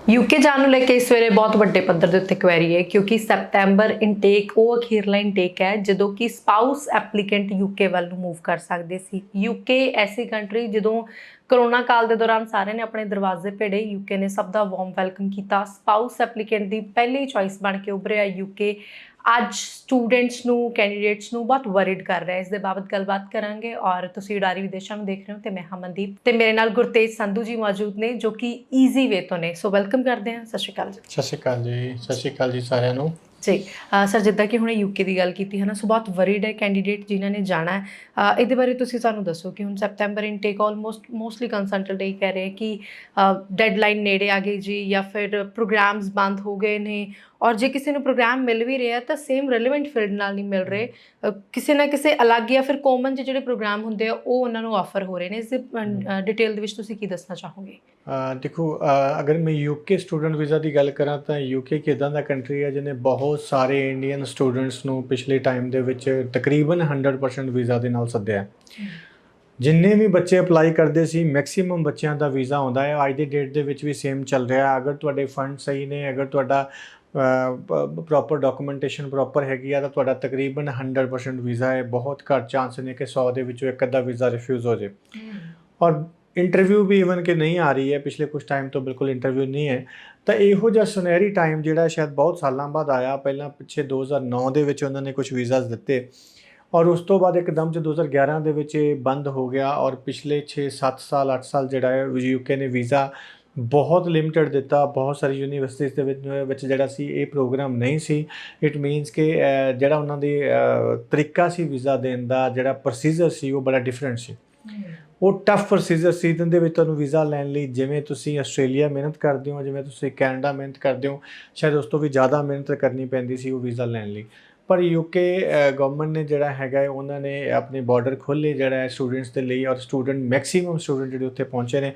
UK जाने ਨੂੰ ਲੈ ਕੇ ਇਸ ਵੇਲੇ ਬਹੁਤ ਵੱਡੇ ਪੱਧਰ ਦੇ ਉੱਤੇ ਕੁਐਰੀ ਹੈ ਕਿਉਂਕਿ ਸੈਪਟੈਂਬਰ ਇਨਟੇਕ ਉਹ ਅਖੀਰਲਾ ਇਨਟੇਕ ਹੈ ਜਦੋਂ ਕਿ ਸਪਾਊਸ ਐਪਲੀਕੈਂਟ ਯੂਕੇ ਵੱਲ ਨੂੰ ਮੂਵ ਕਰ ਸਕਦੇ ਸੀ। ਯੂਕੇ ਐਸੀ ਕੰਟਰੀ ਜਦੋਂ ਕਰੋਨਾ ਕਾਲ ਦੇ ਦੌਰਾਨ ਸਾਰਿਆਂ ਨੇ ਆਪਣੇ ਦਰਵਾਜ਼ੇ ਭੇੜੇ, ਯੂਕੇ ਨੇ ਸਭ ਦਾ ਵਾਰਮ ਵੈਲਕਮ ਕੀਤਾ। ਸਪਾਊਸ ਐਪਲੀਕੈਂਟ ਦੀ ਪਹਿਲੀ ਚੋਇਸ ਬਣ ਕੇ ਉੱਭਰਿਆ ਯੂਕੇ। ਅੱਜ ਸਟੂਡੈਂਟਸ ਨੂੰ, ਕੈਂਡੀਡੇਟਸ ਨੂੰ ਬਹੁਤ ਵਰਿਡ ਕਰ ਰਿਹਾ। ਇਸ ਦੇ ਬਾਬਤ ਗੱਲਬਾਤ ਕਰਾਂਗੇ ਔਰ ਤੁਸੀਂ ਉਡਾਰੀ ਵਿਦੇਸ਼ਾਂ ਨੂੰ ਦੇਖ ਰਹੇ ਹੋ ਤੇ ਮੈਂ ਅਮਨਦੀਪ ਤੇ ਮੇਰੇ ਨਾਲ ਗੁਰਤੇਜ ਸੰਧੂ ਜੀ ਮੌਜੂਦ ਨੇ ਜੋ ਕਿ ਈਜ਼ੀ ਵੇ ਤੋਂ ਨੇ। ਸੋ ਵੈਲਕਮ ਕਰਦੇ ਹਾਂ। ਸਤਿ ਸ਼੍ਰੀ ਅਕਾਲ ਜੀ। ਸਤਿ ਸ਼੍ਰੀ ਅਕਾਲ ਜੀ। ਸਤਿ ਸ਼੍ਰੀ ਅਕਾਲ ਜੀ ਸਾਰਿਆਂ ਨੂੰ ਜੀ ਸਰ, ਜਿੱਦਾਂ ਕਿ ਹੁਣੇ ਯੂਕੇ ਦੀ ਗੱਲ ਕੀਤੀ ਹੈ ਨਾ, ਸੋ ਬਹੁਤ ਵਰੀਡ ਹੈ ਕੈਂਡੀਡੇਟ ਜਿਨ੍ਹਾਂ ਨੇ ਜਾਣਾ ਹੈ। ਇਹਦੇ ਬਾਰੇ ਤੁਸੀਂ ਸਾਨੂੰ ਦੱਸੋ ਕਿ ਹੁਣ ਸੈਪਟੈਂਬਰ ਇਨਟੇਕ ਮੋਸਟਲੀ ਕੰਸਲਟੈਂਟ ਇਹ ਕਹਿ ਰਹੇ ਕਿ ਡੈਡਲਾਈਨ ਨੇੜੇ ਆ ਗਈ ਜੀ ਜਾਂ ਫਿਰ ਪ੍ਰੋਗਰਾਮਸ ਬੰਦ ਹੋ ਗਏ ਨੇ ਔਰ ਜੇ ਕਿਸੇ ਨੂੰ ਪ੍ਰੋਗਰਾਮ ਮਿਲ ਵੀ ਰਿਹਾ ਤਾਂ ਸੇਮ ਰੈਲੇਵੈਂਟ ਫੀਲਡ ਨਾਲ ਨਹੀਂ ਮਿਲ ਰਹੇ। ਕਿਸੇ ਨਾ ਕਿਸੇ ਅਲੱਗ ਜਾਂ ਫਿਰ ਕਾਮਨ ਜਿਹੜੇ ਪ੍ਰੋਗਰਾਮ ਹੁੰਦੇ ਆ ਉਹ ਉਹਨਾਂ ਨੂੰ ਆਫਰ ਹੋ ਰਹੇ ਨੇ। ਇਸ ਦੇ ਡਿਟੇਲ ਦੇ ਵਿੱਚ ਤੁਸੀਂ ਕੀ ਦੱਸਣਾ ਚਾਹੋਗੇ? ਦੇਖੋ, ਅਗਰ ਮੈਂ ਯੂਕੇ ਸਟੂਡੈਂਟ ਵੀਜ਼ਾ ਦੀ ਗੱਲ ਕਰਾਂ ਤਾਂ ਯੂਕੇ ਇੱਕ ਇੱਦਾਂ ਦਾ ਕੰਟਰੀ ਹੈ ਜਿਹਨੇ ਬਹੁਤ ਸਾਰੇ ਇੰਡੀਅਨ ਸਟੂਡੈਂਟਸ ਨੂੰ ਪਿਛਲੇ ਟਾਈਮ ਦੇ ਵਿੱਚ ਤਕਰੀਬਨ 100% ਵੀਜ਼ਾ ਦੇ ਨਾਲ ਸੱਦਿਆ। ਜਿੰਨੇ ਵੀ ਬੱਚੇ ਅਪਲਾਈ ਕਰਦੇ ਸੀ ਮੈਕਸਿਮਮ ਬੱਚਿਆਂ ਦਾ ਵੀਜ਼ਾ ਆਉਂਦਾ ਹੈ। ਅੱਜ ਦੀ ਡੇਟ ਦੇ ਵਿੱਚ ਵੀ ਸੇਮ ਚੱਲ ਰਿਹਾ। ਅਗਰ ਤੁਹਾਡੇ ਫੰਡ ਸਹੀ ਨੇ, ਅਗਰ ਤੁਹਾਡਾ ਪ੍ਰੋਪਰ ਡਾਕੂਮੈਂਟੇਸ਼ਨ ਪ੍ਰੋਪਰ ਹੈਗੀ ਆ ਤਾਂ ਤੁਹਾਡਾ ਤਕਰੀਬਨ 100% ਵੀਜ਼ਾ ਹੈ। ਬਹੁਤ ਘੱਟ ਚਾਂਸ ਨੇ ਕਿ 100 ਦੇ ਵਿੱਚੋਂ ਇੱਕ ਅੱਧਾ ਵੀਜ਼ਾ ਰਿਫਿਊਜ਼ ਹੋ ਜੇ। ਔਰ ਇੰਟਰਵਿਊ ਵੀ ਇਵਨ ਕਿ ਨਹੀਂ ਆ ਰਹੀ ਹੈ, ਪਿਛਲੇ ਕੁਝ ਟਾਈਮ ਤੋਂ ਬਿਲਕੁਲ ਇੰਟਰਵਿਊ ਨਹੀਂ ਹੈ। ਤਾਂ ਇਹੋ ਜਿਹਾ ਸੁਨਹਿਰੀ ਟਾਈਮ ਜਿਹੜਾ ਸ਼ਾਇਦ ਬਹੁਤ ਸਾਲਾਂ ਬਾਅਦ ਆਇਆ। ਪਹਿਲਾਂ ਪਿੱਛੇ 2009 ਦੇ ਵਿੱਚ ਉਹਨਾਂ ਨੇ ਕੁਝ ਵੀਜ਼ਾਸ ਦਿੱਤੇ ਔਰ ਉਸ ਤੋਂ ਬਾਅਦ ਇੱਕਦਮ 'ਚ 2011 ਦੇ ਵਿੱਚ ਇਹ ਬੰਦ ਹੋ ਗਿਆ ਔਰ ਪਿਛਲੇ 6-7 ਸਾਲ 8 ਸਾਲ ਜਿਹੜਾ ਹੈ ਯੂਕੇ ਨੇ ਵੀਜ਼ਾ ਬਹੁਤ ਲਿਮਟਿਡ ਦਿੱਤਾ। ਬਹੁਤ ਸਾਰੀ ਯੂਨੀਵਰਸਿਟੀਜ਼ ਦੇ ਵਿੱਚ ਜਿਹੜਾ ਸੀ ਇਹ ਪ੍ਰੋਗਰਾਮ ਨਹੀਂ ਸੀ। ਇਟ ਮੀਨਸ ਕਿ ਜਿਹੜਾ ਉਹਨਾਂ ਦੀ ਤਰੀਕਾ ਸੀ ਵੀਜ਼ਾ ਦੇਣ ਦਾ, ਜਿਹੜਾ ਪ੍ਰੋਸੀਜਰ ਸੀ ਉਹ ਬੜਾ ਡਿਫਰੈਂਟ ਸੀ। ਉਹ ਟਫ ਪ੍ਰੋਸੀਜਰ ਸੀ। ਦੇ ਵਿੱਚ ਤੁਹਾਨੂੰ ਵੀਜ਼ਾ ਲੈਣ ਲਈ ਜਿਵੇਂ ਤੁਸੀਂ ਆਸਟ੍ਰੇਲੀਆ ਮਿਹਨਤ ਕਰਦੇ ਹੋ, ਜਿਵੇਂ ਤੁਸੀਂ ਕੈਨੇਡਾ ਮਿਹਨਤ ਕਰਦੇ ਹੋ, ਸ਼ਾਇਦ ਉਸ ਤੋਂ ਵੀ ਜ਼ਿਆਦਾ ਮਿਹਨਤ ਕਰਨੀ ਪੈਂਦੀ ਸੀ ਉਹ ਵੀਜ਼ਾ ਲੈਣ ਲਈ। ਪਰ ਯੂਕੇ ਗਵਰਨਮੈਂਟ ਨੇ ਜਿਹੜਾ ਹੈਗਾ ਉਹਨਾਂ ਨੇ ਆਪਣੇ ਬਾਰਡਰ ਖੋਲ੍ਹੇ ਜਿਹੜਾ ਹੈ ਸਟੂਡੈਂਟਸ ਦੇ ਲਈ ਔਰ ਸਟੂਡੈਂਟ ਮੈਕਸੀਮਮ ਸਟੂਡੈਂਟ ਜਿਹੜੇ ਉੱਥੇ ਪਹੁੰਚੇ ਨੇ।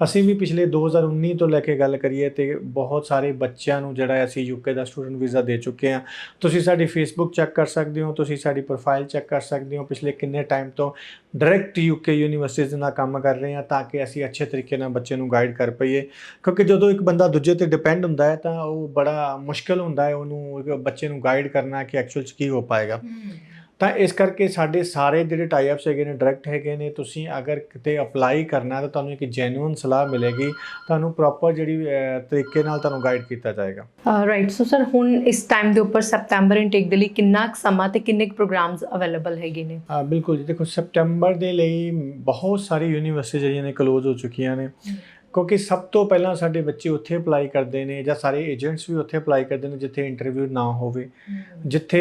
ਅਸੀਂ ਵੀ ਪਿਛਲੇ 2019 ਤੋਂ ਲੈ ਕੇ ਗੱਲ ਕਰੀਏ ਤਾਂ ਬਹੁਤ ਸਾਰੇ ਬੱਚਿਆਂ ਨੂੰ ਜਿਹੜਾ ਅਸੀਂ ਯੂਕੇ ਦਾ ਸਟੂਡੈਂਟ ਵੀਜ਼ਾ ਦੇ ਚੁੱਕੇ ਹਾਂ। ਤੁਸੀਂ ਸਾਡੀ ਫੇਸਬੁੱਕ ਚੈੱਕ ਕਰ ਸਕਦੇ ਹੋ, ਤੁਸੀਂ ਸਾਡੀ ਪ੍ਰੋਫਾਈਲ ਚੈੱਕ ਕਰ ਸਕਦੇ ਹੋ। ਪਿਛਲੇ ਕਿੰਨੇ ਟਾਈਮ ਤੋਂ ਡਾਇਰੈਕਟ ਯੂਕੇ ਯੂਨੀਵਰਸਿਟੀਜ਼ ਨਾਲ ਕੰਮ ਕਰ ਰਹੇ ਹਾਂ ਤਾਂ ਕਿ ਅਸੀਂ ਅੱਛੇ ਤਰੀਕੇ ਨਾਲ ਬੱਚੇ ਨੂੰ ਗਾਈਡ ਕਰ ਪਾਈਏ। ਕਿਉਂਕਿ ਜਦੋਂ ਇੱਕ ਬੰਦਾ ਦੂਜੇ 'ਤੇ ਡਿਪੈਂਡ ਹੁੰਦਾ ਹੈ ਤਾਂ ਉਹ ਬੜਾ ਮੁਸ਼ਕਿਲ ਹੁੰਦਾ ਹੈ ਉਹਨੂੰ ਬੱਚੇ ਨੂੰ ਗਾਈਡ ਕਰਨਾ ਕਿ ਐਕਚੁਅਲ 'ਚ ਕੀ ਹੋ ਪਾਏਗਾ। ਤਾਂ ਇਸ ਕਰਕੇ ਸਾਡੇ ਸਾਰੇ ਜਿਹੜੇ ਟਾਈ ਅਪਸ ਹੈਗੇ ਨੇ ਡਾਇਰੈਕਟ ਹੈਗੇ ਨੇ। ਤੁਸੀਂ ਅਗਰ ਕਿਤੇ ਅਪਲਾਈ ਕਰਨਾ ਤਾਂ ਤੁਹਾਨੂੰ ਇੱਕ ਜੈਨੂਇਨ ਸਲਾਹ ਮਿਲੇਗੀ, ਤੁਹਾਨੂੰ ਪ੍ਰੋਪਰ ਜਿਹੜੀ ਤਰੀਕੇ ਨਾਲ ਤੁਹਾਨੂੰ ਗਾਈਡ ਕੀਤਾ ਜਾਏਗਾ। ਰਾਈਟ। ਸੋ ਸਰ, ਹੁਣ ਇਸ ਟਾਈਮ ਦੇ ਉੱਪਰ ਸੈਪਟੈਂਬਰ ਇਨਟੇਕ ਦੇ ਲਈ ਕਿੰਨਾ ਕੁ ਸਮਾਂ ਤੇ ਕਿੰਨੇ ਕੁ ਪ੍ਰੋਗਰਾਮਸ ਅਵੇਲੇਬਲ ਹੈਗੇ ਨੇ? ਬਿਲਕੁਲ ਜੀ। ਦੇਖੋ, ਸੈਪਟੈਂਬਰ ਦੇ ਲਈ ਬਹੁਤ ਸਾਰੀ ਯੂਨੀਵਰਸਿਟੀ ਜਿਹੜੀਆਂ ਨੇ ਕਲੋਜ਼ ਹੋ ਚੁੱਕੀਆਂ ਨੇ ਕਿਉਂਕਿ ਸਭ ਤੋਂ ਪਹਿਲਾਂ ਸਾਡੇ ਬੱਚੇ ਉੱਥੇ ਅਪਲਾਈ ਕਰਦੇ ਨੇ ਜਾਂ ਸਾਰੇ ਏਜੰਟਸ ਵੀ ਉੱਥੇ ਅਪਲਾਈ ਕਰਦੇ ਨੇ ਜਿੱਥੇ ਇੰਟਰਵਿਊ ਨਾ ਹੋਵੇ, ਜਿੱਥੇ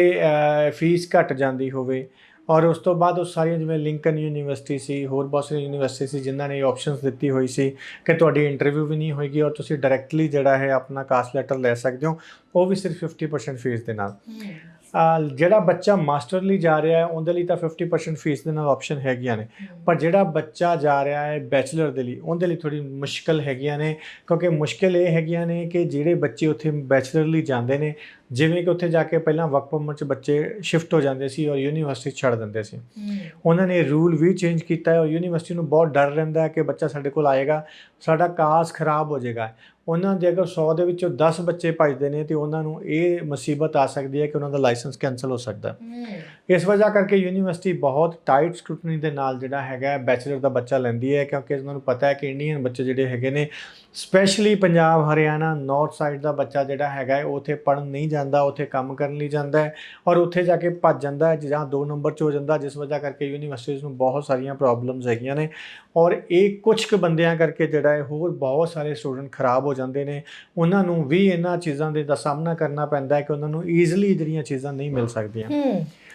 ਫੀਸ ਘੱਟ ਜਾਂਦੀ ਹੋਵੇ। ਔਰ ਉਸ ਤੋਂ ਬਾਅਦ ਉਹ ਸਾਰੀਆਂ ਜਿਵੇਂ ਲਿੰਕਨ ਯੂਨੀਵਰਸਿਟੀ ਸੀ, ਹੋਰ ਬਹੁਤ ਸਾਰੀ ਯੂਨੀਵਰਸਿਟੀ ਸੀ ਜਿਨ੍ਹਾਂ ਨੇ ਆਪਸ਼ਨਸ ਦਿੱਤੀ ਹੋਈ ਸੀ ਕਿ ਤੁਹਾਡੀ ਇੰਟਰਵਿਊ ਵੀ ਨਹੀਂ ਹੋਏਗੀ ਔਰ ਤੁਸੀਂ ਡਾਇਰੈਕਟਲੀ ਜਿਹੜਾ ਹੈ ਆਪਣਾ ਕਾਸਟ ਲੈਟਰ ਲੈ ਸਕਦੇ ਹੋ, ਉਹ ਵੀ ਸਿਰਫ 50% ਫੀਸ ਦੇ ਨਾਲ। ਜਿਹੜਾ ਬੱਚਾ ਮਾਸਟਰ ਲਈ ਜਾ ਰਿਹਾ ਹੈ ਉਹਦੇ ਲਈ ਤਾਂ 50% ਫੀਸ ਦੇ ਨਾਲ ਆਪਸ਼ਨ ਹੈਗੀਆਂ ਨੇ। ਪਰ ਜਿਹੜਾ ਬੱਚਾ ਜਾ ਰਿਹਾ ਹੈ ਬੈਚਲਰ ਦੇ ਲਈ ਉਹਦੇ ਲਈ ਥੋੜ੍ਹੀ ਮੁਸ਼ਕਿਲ ਹੈਗੀਆਂ ਨੇ। ਕਿਉਂਕਿ ਮੁਸ਼ਕਿਲ ਇਹ ਹੈਗੀਆਂ ਨੇ ਕਿ ਜਿਹੜੇ ਬੱਚੇ ਉੱਥੇ ਬੈਚਲਰ ਲਈ ਜਾਂਦੇ ਨੇ, ਜਿਵੇਂ ਕਿ ਉੱਥੇ ਜਾ ਕੇ ਪਹਿਲਾਂ ਵਰਕ ਪਰਮਿਟ 'ਚ ਬੱਚੇ ਸ਼ਿਫਟ ਹੋ ਜਾਂਦੇ ਸੀ ਔਰ ਯੂਨੀਵਰਸਿਟੀ ਛੱਡ ਦਿੰਦੇ ਸੀ। ਉਹਨਾਂ ਨੇ ਰੂਲ ਵੀ ਚੇਂਜ ਕੀਤਾ ਹੈ ਔਰ ਯੂਨੀਵਰਸਿਟੀ ਨੂੰ ਬਹੁਤ ਡਰ ਰਹਿੰਦਾ ਹੈ ਕਿ ਬੱਚਾ ਸਾਡੇ ਕੋਲ ਆਏਗਾ, ਸਾਡਾ ਕਾਸ ਖਰਾਬ ਹੋ ਜਾਏਗਾ। ਉਹਨਾਂ ਦੇ ਅਗਰ 100 ਦੇ ਵਿੱਚੋਂ 10 ਬੱਚੇ ਭੱਜਦੇ ਨੇ ਤਾਂ ਉਹਨਾਂ ਨੂੰ ਇਹ ਮੁਸੀਬਤ ਆ ਸਕਦੀ ਹੈ ਕਿ ਉਹਨਾਂ ਦਾ ਲਾਇਸੈਂਸ ਕੈਂਸਲ ਹੋ ਸਕਦਾ। ਇਸ ਵਜ੍ਹਾ ਕਰਕੇ ਯੂਨੀਵਰਸਿਟੀ ਬਹੁਤ ਟਾਈਟ ਸਕ੍ਰੂਟਨੀ ਦੇ ਨਾਲ ਜਿਹੜਾ ਹੈਗਾ ਬੈਚਲਰ ਦਾ ਬੱਚਾ ਲੈਂਦੀ ਹੈ ਕਿਉਂਕਿ ਉਹਨਾਂ ਨੂੰ ਪਤਾ ਹੈ ਕਿ ਇੰਡੀਅਨ ਬੱਚੇ ਜਿਹੜੇ ਹੈਗੇ ਨੇ, specially Punjab, Haryana, north side ਦਾ ਬੱਚਾ ਜਿਹੜਾ ਹੈਗਾ ਉਹ ਉੱਥੇ ਪੜ੍ਹਨ ਨਹੀਂ ਜਾਂਦਾ, ਉੱਥੇ ਕੰਮ ਕਰਨ ਲਈ ਜਾਂਦਾ ਹੈ ਔਰ ਉੱਥੇ ਜਾ ਕੇ ਭੱਜ ਜਾਂਦਾ ਹੈ ਜਾਂ 2 ਨੰਬਰ 'ਚ ਹੋ ਜਾਂਦਾ, ਜਿਸ ਵਜ੍ਹਾ ਕਰਕੇ ਯੂਨੀਵਰਸਿਟੀਜ਼ ਨੂੰ ਬਹੁਤ ਸਾਰੀਆਂ ਪ੍ਰੋਬਲਮਸ ਹੈਗੀਆਂ ਨੇ। ਔਰ ਇਹ ਕੁਝ ਕੁ ਬੰਦਿਆਂ ਕਰਕੇ ਜਿਹੜਾ ਹੈ ਹੋਰ ਬਹੁਤ ਸਾਰੇ ਸਟੂਡੈਂਟ ਖਰਾਬ ਹੋ ਜਾਂਦੇ ਨੇ। ਉਹਨਾਂ ਨੂੰ ਵੀ ਇਹਨਾਂ ਚੀਜ਼ਾਂ ਦਾ ਸਾਹਮਣਾ ਕਰਨਾ ਪੈਂਦਾ ਹੈ ਕਿ ਉਹਨਾਂ ਨੂੰ ਈਜ਼ੀਲੀ ਜਿਹੜੀਆਂ ਚੀਜ਼ਾਂ ਨਹੀਂ ਮਿਲ ਸਕਦੀਆਂ।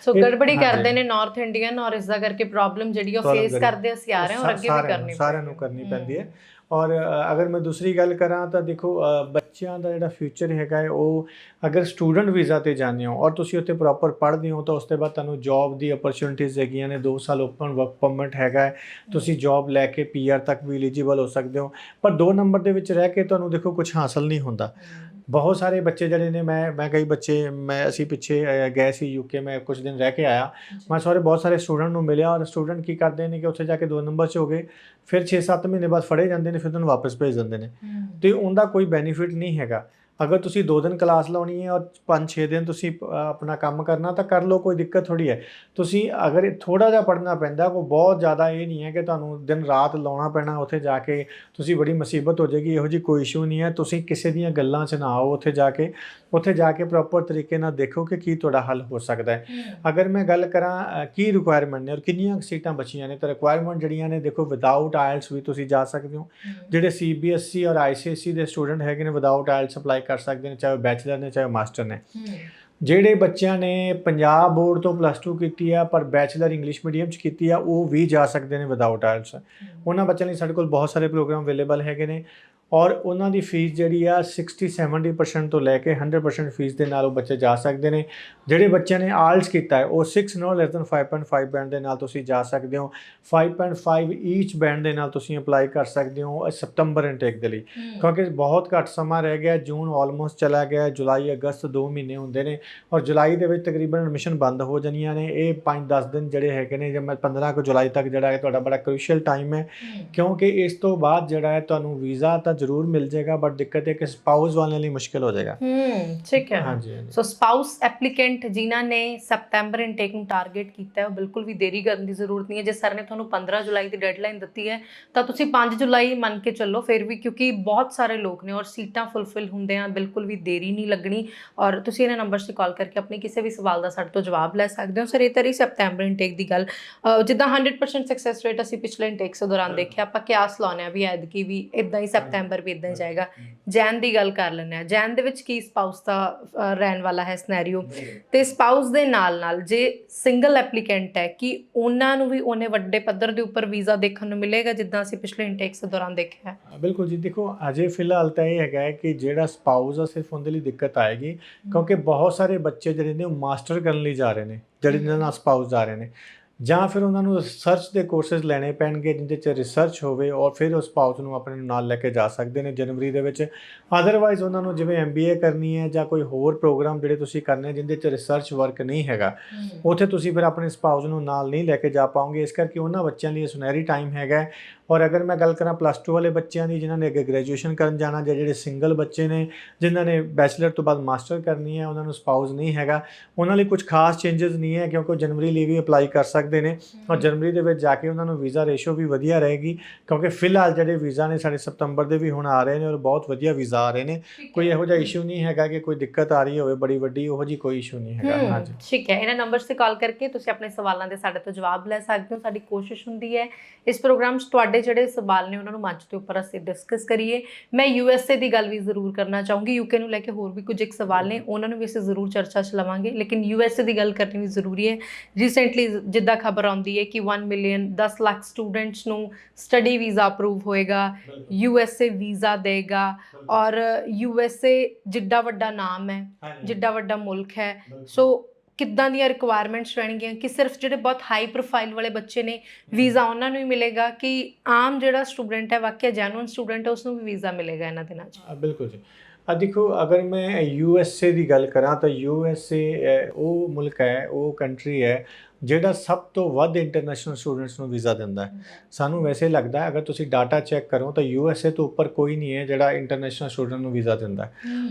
ਸੋ ਗੜਬੜੀ ਕਰਦੇ ਨੇ ਨਾਰਥ ਇੰਡੀਅਨ ਔਰ ਇਸ ਦਾ ਕਰਕੇ ਪ੍ਰੋਬਲਮ ਜਿਹੜੀ ਉਹ ਫੇਸ ਕਰਦੇ ਅਸੀਂ ਆ ਰਹੇ ਹਾਂ ਔਰ ਅੱਗੇ ਵੀ ਕਰਨੀ ਸਾਰਿਆਂ ਨੂੰ ਕਰਨੀ ਪੈਂਦੀ ਹੈ। ਔਰ ਅਗਰ ਮੈਂ ਦੂਸਰੀ ਗੱਲ ਕਰਾਂ ਤਾਂ ਦੇਖੋ, ਬੱਚਿਆਂ ਦਾ ਜਿਹੜਾ ਫਿਊਚਰ ਹੈਗਾ ਹੈ ਉਹ ਅਗਰ ਸਟੂਡੈਂਟ ਵੀਜ਼ਾ 'ਤੇ ਜਾਂਦੇ ਹੋ ਔਰ ਤੁਸੀਂ ਉੱਥੇ ਪ੍ਰੋਪਰ ਪੜ੍ਹਦੇ ਹੋ ਤਾਂ ਉਸ ਤੋਂ ਬਾਅਦ ਤੁਹਾਨੂੰ ਜੋਬ ਦੀ ਅਪਰਚੁਨਿਟੀਜ਼ ਹੈਗੀਆਂ ਨੇ। 2 ਸਾਲ ਓਪਨ ਵਰਕ ਪਰਮਿਟ ਹੈਗਾ, ਤੁਸੀਂ ਜੋਬ ਲੈ ਕੇ PR ਤੱਕ ਵੀ ਐਲੀਜੀਬਲ ਹੋ ਸਕਦੇ ਹੋ। ਪਰ 2 ਨੰਬਰ ਦੇ ਵਿੱਚ ਰਹਿ ਕੇ ਤੁਹਾਨੂੰ ਦੇਖੋ ਕੁਝ ਹਾਸਲ ਨਹੀਂ ਹੁੰਦਾ। ਬਹੁਤ ਸਾਰੇ ਬੱਚੇ ਜਿਹੜੇ ਨੇ ਮੈਂ ਕਈ ਬੱਚੇ ਅਸੀਂ ਪਿੱਛੇ ਗਏ ਸੀ ਯੂਕੇ, ਮੈਂ ਕੁਝ ਦਿਨ ਰਹਿ ਕੇ ਆਇਆ। ਮੈਂ ਬਹੁਤ ਸਾਰੇ ਸਟੂਡੈਂਟ ਨੂੰ ਮਿਲਿਆ, ਔਰ ਸਟੂਡੈਂਟ ਕੀ ਕਰਦੇ ਨੇ ਕਿ ਉੱਥੇ ਜਾ ਕੇ 2 ਨੰਬਰ 'ਚ ਹੋ ਗਏ, ਫਿਰ 6-7 ਮਹੀਨੇ ਬਾਅਦ ਫੜੇ ਜਾਂਦੇ ਨੇ, ਫਿਰ ਉਹਨਾਂ ਨੂੰ ਵਾਪਸ ਭੇਜ ਦਿੰਦੇ ਨੇ। ਤੇ ਉਹਦਾ ਕੋਈ ਬੈਨੀਫਿਟ ਨਹੀਂ ਹੈਗਾ। ਅਗਰ ਤੁਸੀਂ 2 ਦਿਨ ਕਲਾਸ ਲਾਉਣੀ ਹੈ ਔਰ 5-6 ਦਿਨ ਤੁਸੀਂ ਆਪਣਾ ਕੰਮ ਕਰਨਾ, ਤਾਂ ਕਰ ਲਓ, ਕੋਈ ਦਿੱਕਤ ਥੋੜ੍ਹੀ ਹੈ। ਤੁਸੀਂ ਅਗਰ ਥੋੜ੍ਹਾ ਜਿਹਾ ਪੜ੍ਹਨਾ ਪੈਂਦਾ, ਕੋਈ ਬਹੁਤ ਜ਼ਿਆਦਾ ਇਹ ਨਹੀਂ ਹੈ ਕਿ ਤੁਹਾਨੂੰ ਦਿਨ ਰਾਤ ਲਾਉਣਾ ਪੈਣਾ ਉੱਥੇ ਜਾ ਕੇ, ਤੁਸੀਂ ਬੜੀ ਮੁਸੀਬਤ ਹੋ ਜਾਏਗੀ, ਇਹੋ ਜਿਹੀ ਕੋਈ ਇਸ਼ੂ ਨਹੀਂ ਹੈ। ਤੁਸੀਂ ਕਿਸੇ ਦੀਆਂ ਗੱਲਾਂ 'ਚ ਨਾ ਆਓ, ਉੱਥੇ ਜਾ ਕੇ ਪ੍ਰੋਪਰ ਤਰੀਕੇ ਨਾਲ ਦੇਖੋ ਕਿ ਕੀ ਤੁਹਾਡਾ ਹੱਲ ਹੋ ਸਕਦਾ ਹੈ। ਅਗਰ ਮੈਂ ਗੱਲ ਕਰਾਂ ਕੀ ਰਿਕੁਆਇਰਮੈਂਟ ਨੇ ਔਰ ਕਿੰਨੀਆਂ ਸੀਟਾਂ ਬਚੀਆਂ ਨੇ, ਤਾਂ ਰਿਕੁਆਇਰਮੈਂਟ ਜਿਹੜੀਆਂ ਨੇ, ਦੇਖੋ ਵਿਦਆਊਟ ਆਇਲਟਸ ਵੀ ਤੁਸੀਂ ਜਾ ਸਕਦੇ ਹੋ। ਜਿਹੜੇ CBSE ਔਰ ICSE ਦੇ ਸਟੂਡੈਂਟ ਹੈਗੇ ਨੇ, ਵਿਦਆਊਟ ਆਇਲਟਸ ਅਪਲਾਈ ਕਰ ਸਕਦੇ ਨੇ, ਚਾਹੇ ਬੈਚਲਰ ਨੇ ਚਾਹੇ ਮਾਸਟਰ ਨੇ। ਜਿਹੜੇ ਬੱਚਿਆਂ ਨੇ ਪੰਜਾਬ ਬੋਰਡ ਤੋਂ +2 ਕੀਤੀ ਆ ਪਰ ਬੈਚਲਰ ਇੰਗਲਿਸ਼ ਮੀਡੀਅਮ 'ਚ ਕੀਤੀ ਆ, ਉਹ ਵੀ ਜਾ ਸਕਦੇ ਨੇ ਵਿਦਆਊਟ ਆਇਲਟਸ। ਉਹਨਾਂ ਬੱਚਿਆਂ ਲਈ ਸਾਡੇ ਕੋਲ ਬਹੁਤ ਸਾਰੇ ਪ੍ਰੋਗਰਾਮ ਅਵੇਲੇਬਲ ਹੈਗੇ ਨੇ, ਔਰ ਉਹਨਾਂ ਦੀ ਫੀਸ ਜਿਹੜੀ ਆ 60-70% ਤੋਂ ਲੈ ਕੇ 100% ਫੀਸ ਦੇ ਨਾਲ ਉਹ ਬੱਚੇ ਜਾ ਸਕਦੇ ਨੇ। ਜਿਹੜੇ ਬੱਚਿਆਂ ਨੇ ਆਇਲਟਸ ਕੀਤਾ ਹੈ, ਉਹ 6 ਨੋ ਲੈਸ ਦੈਨ 5.5 ਬੈਂਡ ਦੇ ਨਾਲ ਤੁਸੀਂ ਜਾ ਸਕਦੇ ਹੋ। 5.5 ਈਚ ਬੈਂਡ ਦੇ ਨਾਲ ਤੁਸੀਂ ਅਪਲਾਈ ਕਰ ਸਕਦੇ ਹੋ ਸਤੰਬਰ ਇਨਟੇਕ ਦੇ ਲਈ, ਕਿਉਂਕਿ ਬਹੁਤ ਘੱਟ ਸਮਾਂ ਰਹਿ ਗਿਆ। ਜੂਨ ਆਲਮੋਸਟ ਚਲਾ ਗਿਆ, ਜੁਲਾਈ ਅਗਸਤ 2 ਮਹੀਨੇ ਹੁੰਦੇ ਨੇ, ਔਰ ਜੁਲਾਈ ਦੇ ਵਿੱਚ ਤਕਰੀਬਨ ਐਡਮਿਸ਼ਨ ਬੰਦ ਹੋ ਜਾਣੀਆਂ ਨੇ। ਇਹ 5-10 ਦਿਨ ਜਿਹੜੇ ਹੈਗੇ ਨੇ, ਜਿਵੇਂ 15 ਜੁਲਾਈ ਤੱਕ ਜਿਹੜਾ ਹੈ ਤੁਹਾਡਾ ਬੜਾ ਕ੍ਰੂਸ਼ੀਅਲ ਟਾਈਮ ਹੈ, ਕਿਉਂਕਿ ਇਸ ਤੋਂ ਬਾਅਦ ਜਿਹੜਾ ਹੈ ਤੁਹਾਨੂੰ ਵੀਜ਼ਾ ਤਾਂ ਜ਼ਰੂਰ ਮਿਲ ਜਾਏਗਾ, ਬਟ ਦਿੱਕਤ ਹੈ ਕਿ ਸਪਾਊਸ ਵਾਲਿਆਂ ਲਈ ਮੁਸ਼ਕਿਲ ਹੋ ਜਾਏਗਾ। ਠੀਕ ਹੈ। ਹਾਂਜੀ। ਸੋ ਸਪਾਊਸ ਐਪਲੀਕੈਂਟ ਜਿਨ੍ਹਾਂ ਨੇ ਸਪਟੈਂਬਰ ਇਨਟੇਕ ਨੂੰ ਟਾਰਗੇਟ ਕੀਤਾ ਹੈ, ਉਹ ਬਿਲਕੁਲ ਵੀ ਦੇਰੀ ਕਰਨ ਦੀ ਜ਼ਰੂਰਤ ਨਹੀਂ ਹੈ। ਜੇ ਸਰ ਨੇ ਤੁਹਾਨੂੰ 15 ਜੁਲਾਈ ਦੀ ਡੈਡਲਾਈਨ ਦਿੱਤੀ ਹੈ, ਤਾਂ ਤੁਸੀਂ 5 ਜੁਲਾਈ ਮੰਨ ਕੇ ਚੱਲੋ ਫਿਰ ਵੀ, ਕਿਉਂਕਿ ਬਹੁਤ ਸਾਰੇ ਲੋਕ ਨੇ ਔਰ ਸੀਟਾਂ ਫੁੱਲਫਿਲ ਹੁੰਦੇ ਆ, ਬਿਲਕੁਲ ਵੀ ਦੇਰੀ ਨਹੀਂ ਲੱਗਣੀ। ਔਰ ਤੁਸੀਂ ਇਹਨਾਂ ਨੰਬਰਸ 'ਤੇ ਕਾਲ ਕਰਕੇ ਆਪਣੇ ਕਿਸੇ ਵੀ ਸਵਾਲ ਦਾ ਸਾਡੇ ਤੋਂ ਜਵਾਬ ਲੈ ਸਕਦੇ ਹੋ। ਸਰ ਇਹ ਤਰੀ ਸਪਟੈਂਬਰ ਇਨਟੇਕ ਦੀ ਗੱਲ, ਜਿੱਦਾਂ 100% ਸਕਸੈਸ ਰੇਟ ਅਸੀਂ ਪਿਛਲੇ ਇਨਟੇਕਸ ਦੌਰਾਨ ਦੇਖਿਆ, ਆਪਾਂ ਕਿਆਸ ਲਾਉਂਦੇ ਹਾਂ ਵੀ ਐਤਕੀ ਵੀ ਇੱਦਾਂ ਹੀ ਸਪਟੈਂਬਰ ਵੀ ਇੱਦਾਂ ਹੀ ਜਾਏਗਾ। ਜੈਨ ਦੀ ਗੱਲ ਕਰ ਲੈਂਦੇ ਹਾਂ, ਜੈਨ ਦੇ ਵਿੱਚ ਕੀ ਸਪਾਊਸ ਦਾ ਰਹਿਣ ਵਾਲਾ ਹੈ ਸਿਨੈਰੀਓ, ਤੇ ਸਪਾਊਸ ਦੇ ਨਾਲ ਜੇ ਸਿੰਗਲ ਐਪਲੀਕੈਂਟ ਹੈ, ਕਿ ਉਹਨਾਂ ਨੂੰ ਵੀ ਉਹਨੇ ਵੱਡੇ ਪੱਧਰ ਦੇ ਉੱਪਰ ਵੀਜ਼ਾ ਦੇਖਣ ਨੂੰ ਮਿਲੇਗਾ ਜਿੱਦਾਂ ਅਸੀਂ ਪਿਛਲੇ ਇਨਟੇਕਸ ਦੌਰਾਨ ਦੇਖਿਆ ਹੈ? ਬਿਲਕੁਲ ਜੀ, ਦੇਖੋ ਅਜੇ ਫਿਲਹਾਲ ਤਾਂ ਇਹ ਹੈਗਾ ਹੈ ਕਿ ਜਿਹੜਾ ਸਪਾਊਸ ਆ ਸਿਰਫ ਉਹਦੇ ਲਈ ਦਿੱਕਤ ਆਏਗੀ, ਕਿਉਂਕਿ ਬਹੁਤ ਸਾਰੇ ਬੱਚੇ ਜਿਹੜੇ ਨੇ ਉਹ ਮਾਸਟਰ ਕਰਨ ਲਈ ਜਾ ਰਹੇ ਨੇ, ਜਿਹੜੇ ਜਿਹਨਾਂ ਨਾਲ ਸਪਾਊਸ ਜਾ ਰਹੇ ਨੇ, ਜਾਂ ਫਿਰ ਉਹਨਾਂ ਨੂੰ ਰਿਸਰਚ ਦੇ ਕੋਰਸਿਸ ਲੈਣੇ ਪੈਣਗੇ ਜਿਹਦੇ 'ਚ ਰਿਸਰਚ ਹੋਵੇ, ਔਰ ਫਿਰ ਉਹ ਸਪਾਊਸ ਨੂੰ ਆਪਣੇ ਨਾਲ ਲੈ ਕੇ ਜਾ ਸਕਦੇ ਨੇ ਜਨਵਰੀ ਦੇ ਵਿੱਚ। ਅਦਰਵਾਈਜ਼ ਉਹਨਾਂ ਨੂੰ ਜਿਵੇਂ MBA ਕਰਨੀ ਹੈ ਜਾਂ ਕੋਈ ਹੋਰ ਪ੍ਰੋਗਰਾਮ ਜਿਹੜੇ ਤੁਸੀਂ ਕਰਨੇ ਜਿਹਦੇ 'ਚ ਰਿਸਰਚ ਵਰਕ ਨਹੀਂ ਹੈਗਾ, ਉੱਥੇ ਤੁਸੀਂ ਫਿਰ ਆਪਣੇ ਸਪਾਊਸ ਨੂੰ ਨਾਲ ਨਹੀਂ ਲੈ ਕੇ ਜਾ ਪਾਓਗੇ। ਇਸ ਕਰਕੇ ਉਹਨਾਂ ਬੱਚਿਆਂ ਲਈ ਸੁਨਹਿਰੀ ਟਾਈਮ ਹੈਗਾ। ਔਰ ਅਗਰ ਮੈਂ ਗੱਲ ਕਰਾਂ +2 ਵਾਲੇ ਬੱਚਿਆਂ ਦੀ, ਜਿਨ੍ਹਾਂ ਨੇ ਅੱਗੇ ਗ੍ਰੈਜੂਏਸ਼ਨ ਕਰਨ ਜਾਣਾ, ਜਾਂ ਜਿਹੜੇ ਸਿੰਗਲ ਬੱਚੇ ਨੇ ਜਿਨ੍ਹਾਂ ਨੇ ਬੈਚਲਰ ਤੋਂ ਬਾਅਦ ਮਾਸਟਰ ਕਰਨੀ ਹੈ, ਉਹਨਾਂ ਨੂੰ ਸਪਾਊਸ ਨਹੀਂ ਹੈਗਾ, ਉਹਨਾਂ ਲਈ ਕੁਝ ਖਾਸ ਚੇਂਜਸ ਨਹੀਂ ਹੈ, ਕਿਉਂਕਿ ਉਹ ਜਨਵਰੀ ਲਈ ਵੀ ਅਪਲਾਈ ਕਰ ਸਕਦੇ ਨੇ। ਔਰ ਜਨਵਰੀ ਦੇ ਵਿੱਚ ਜਾ ਕੇ ਉਹਨਾਂ ਨੂੰ ਵੀਜ਼ਾ ਰੇਸ਼ੋ ਵੀ ਵਧੀਆ ਰਹੇਗੀ, ਕਿਉਂਕਿ ਫਿਲਹਾਲ ਜਿਹੜੇ ਵੀਜ਼ਾ ਨੇ ਸਾਡੇ ਸਤੰਬਰ ਦੇ ਵੀ ਹੁਣ ਆ ਰਹੇ ਨੇ, ਔਰ ਬਹੁਤ ਵਧੀਆ ਵੀਜ਼ਾ ਆ ਰਹੇ ਨੇ। ਕੋਈ ਇਹੋ ਜਿਹਾ ਇਸ਼ੂ ਨਹੀਂ ਹੈਗਾ ਕਿ ਕੋਈ ਦਿੱਕਤ ਆ ਰਹੀ ਹੋਵੇ ਬੜੀ ਵੱਡੀ, ਉਹੋ ਜਿਹੀ ਕੋਈ ਇਸ਼ੂ ਨਹੀਂ ਹੈਗਾ। ਹਾਂਜੀ, ਠੀਕ ਹੈ। ਇਹਨਾਂ ਨੰਬਰਸ 'ਤੇ ਕਾਲ ਕਰਕੇ ਤੁਸੀਂ ਆਪਣੇ ਸਵਾਲਾਂ ਦੇ ਸਾਡੇ ਤੋਂ ਜਵਾਬ ਲੈ ਸਕਦੇ ਹੋ। ਸਾਡੀ ਕੋਸ਼ਿਸ਼ ਹੁੰਦੀ ਹੈ ਇਸ ਪ੍ਰੋਗਰਾਮ 'ਚ ਤੁਹਾਡੇ ਜਿਹੜੇ ਸਵਾਲ ਨੇ ਉਹਨਾਂ ਨੂੰ ਮੰਚ ਦੇ ਉੱਪਰ ਅਸੀਂ ਡਿਸਕਸ ਕਰੀਏ। ਮੈਂ USA ਦੀ ਗੱਲ ਵੀ ਜ਼ਰੂਰ ਕਰਨਾ ਚਾਹੂੰਗੀ, UK ਨੂੰ ਲੈ ਕੇ ਹੋਰ ਵੀ ਕੁਝ ਇੱਕ ਸਵਾਲ ਨੇ, ਉਹਨਾਂ ਨੂੰ ਵੀ ਅਸੀਂ ਜ਼ਰੂਰ ਚਰਚਾ 'ਚ ਲਵਾਂਗੇ, ਲੇਕਿਨ USA ਦੀ ਗੱਲ ਕਰਨੀ ਵੀ ਜ਼ਰੂਰੀ ਹੈ। ਰੀਸੈਂਟਲੀ ਜਿੱਦਾਂ ਖਬਰ ਆਉਂਦੀ ਹੈ ਕਿ 1 ਮਿਲੀਅਨ 10 ਲੱਖ ਸਟੂਡੈਂਟਸ ਨੂੰ ਸਟੱਡੀ ਵੀਜ਼ਾ ਅਪਰੂਵ ਹੋਏਗਾ, USA ਵੀਜ਼ਾ ਦੇਗਾ, ਔਰ USA ਜਿੱਡਾ ਵੱਡਾ ਨਾਮ ਹੈ, ਜਿੱਡਾ ਵੱਡਾ ਮੁਲਕ ਹੈ, ਸੋ ਕਿੱਦਾਂ ਦੀਆਂ ਰਿਕੁਆਇਰਮੈਂਟਸ ਰਹਿਣਗੀਆਂ, ਕਿ ਸਿਰਫ ਜਿਹੜੇ ਬਹੁਤ ਹਾਈ ਪ੍ਰੋਫਾਈਲ ਵਾਲੇ ਬੱਚੇ ਨੇ ਵੀਜ਼ਾ ਉਹਨਾਂ ਨੂੰ ਹੀ ਮਿਲੇਗਾ, ਕਿ ਆਮ ਜਿਹੜਾ ਸਟੂਡੈਂਟ ਹੈ, ਵਾਕਿਆ ਜੈਨੂਇਨ ਸਟੂਡੈਂਟ ਹੈ, ਉਸ ਨੂੰ ਵੀ ਵੀਜ਼ਾ ਮਿਲੇਗਾ ਇਹਨਾਂ ਦਿਨਾਂ 'ਚ? ਬਿਲਕੁਲ ਜੀ। ਦੇਖੋ ਅਗਰ ਮੈਂ USA ਦੀ ਗੱਲ ਕਰਾਂ ਤਾਂ USA ਉਹ ਮੁਲਕ ਹੈ, ਉਹ ਕੰਟਰੀ ਹੈ ਜਿਹੜਾ ਸਭ ਤੋਂ ਵੱਧ ਇੰਟਰਨੈਸ਼ਨਲ ਸਟੂਡੈਂਟਸ ਨੂੰ ਵੀਜ਼ਾ ਦਿੰਦਾ ਹੈ। ਸਾਨੂੰ ਵੈਸੇ ਲੱਗਦਾ ਹੈ, ਅਗਰ ਤੁਸੀਂ ਡਾਟਾ ਚੈੱਕ ਕਰੋ ਤਾਂ USA ਤੋਂ ਉੱਪਰ ਕੋਈ ਨਹੀਂ ਹੈ ਜਿਹੜਾ ਇੰਟਰਨੈਸ਼ਨਲ ਸਟੂਡੈਂਟ ਨੂੰ ਵੀਜ਼ਾ ਦਿੰਦਾ ਹੈ।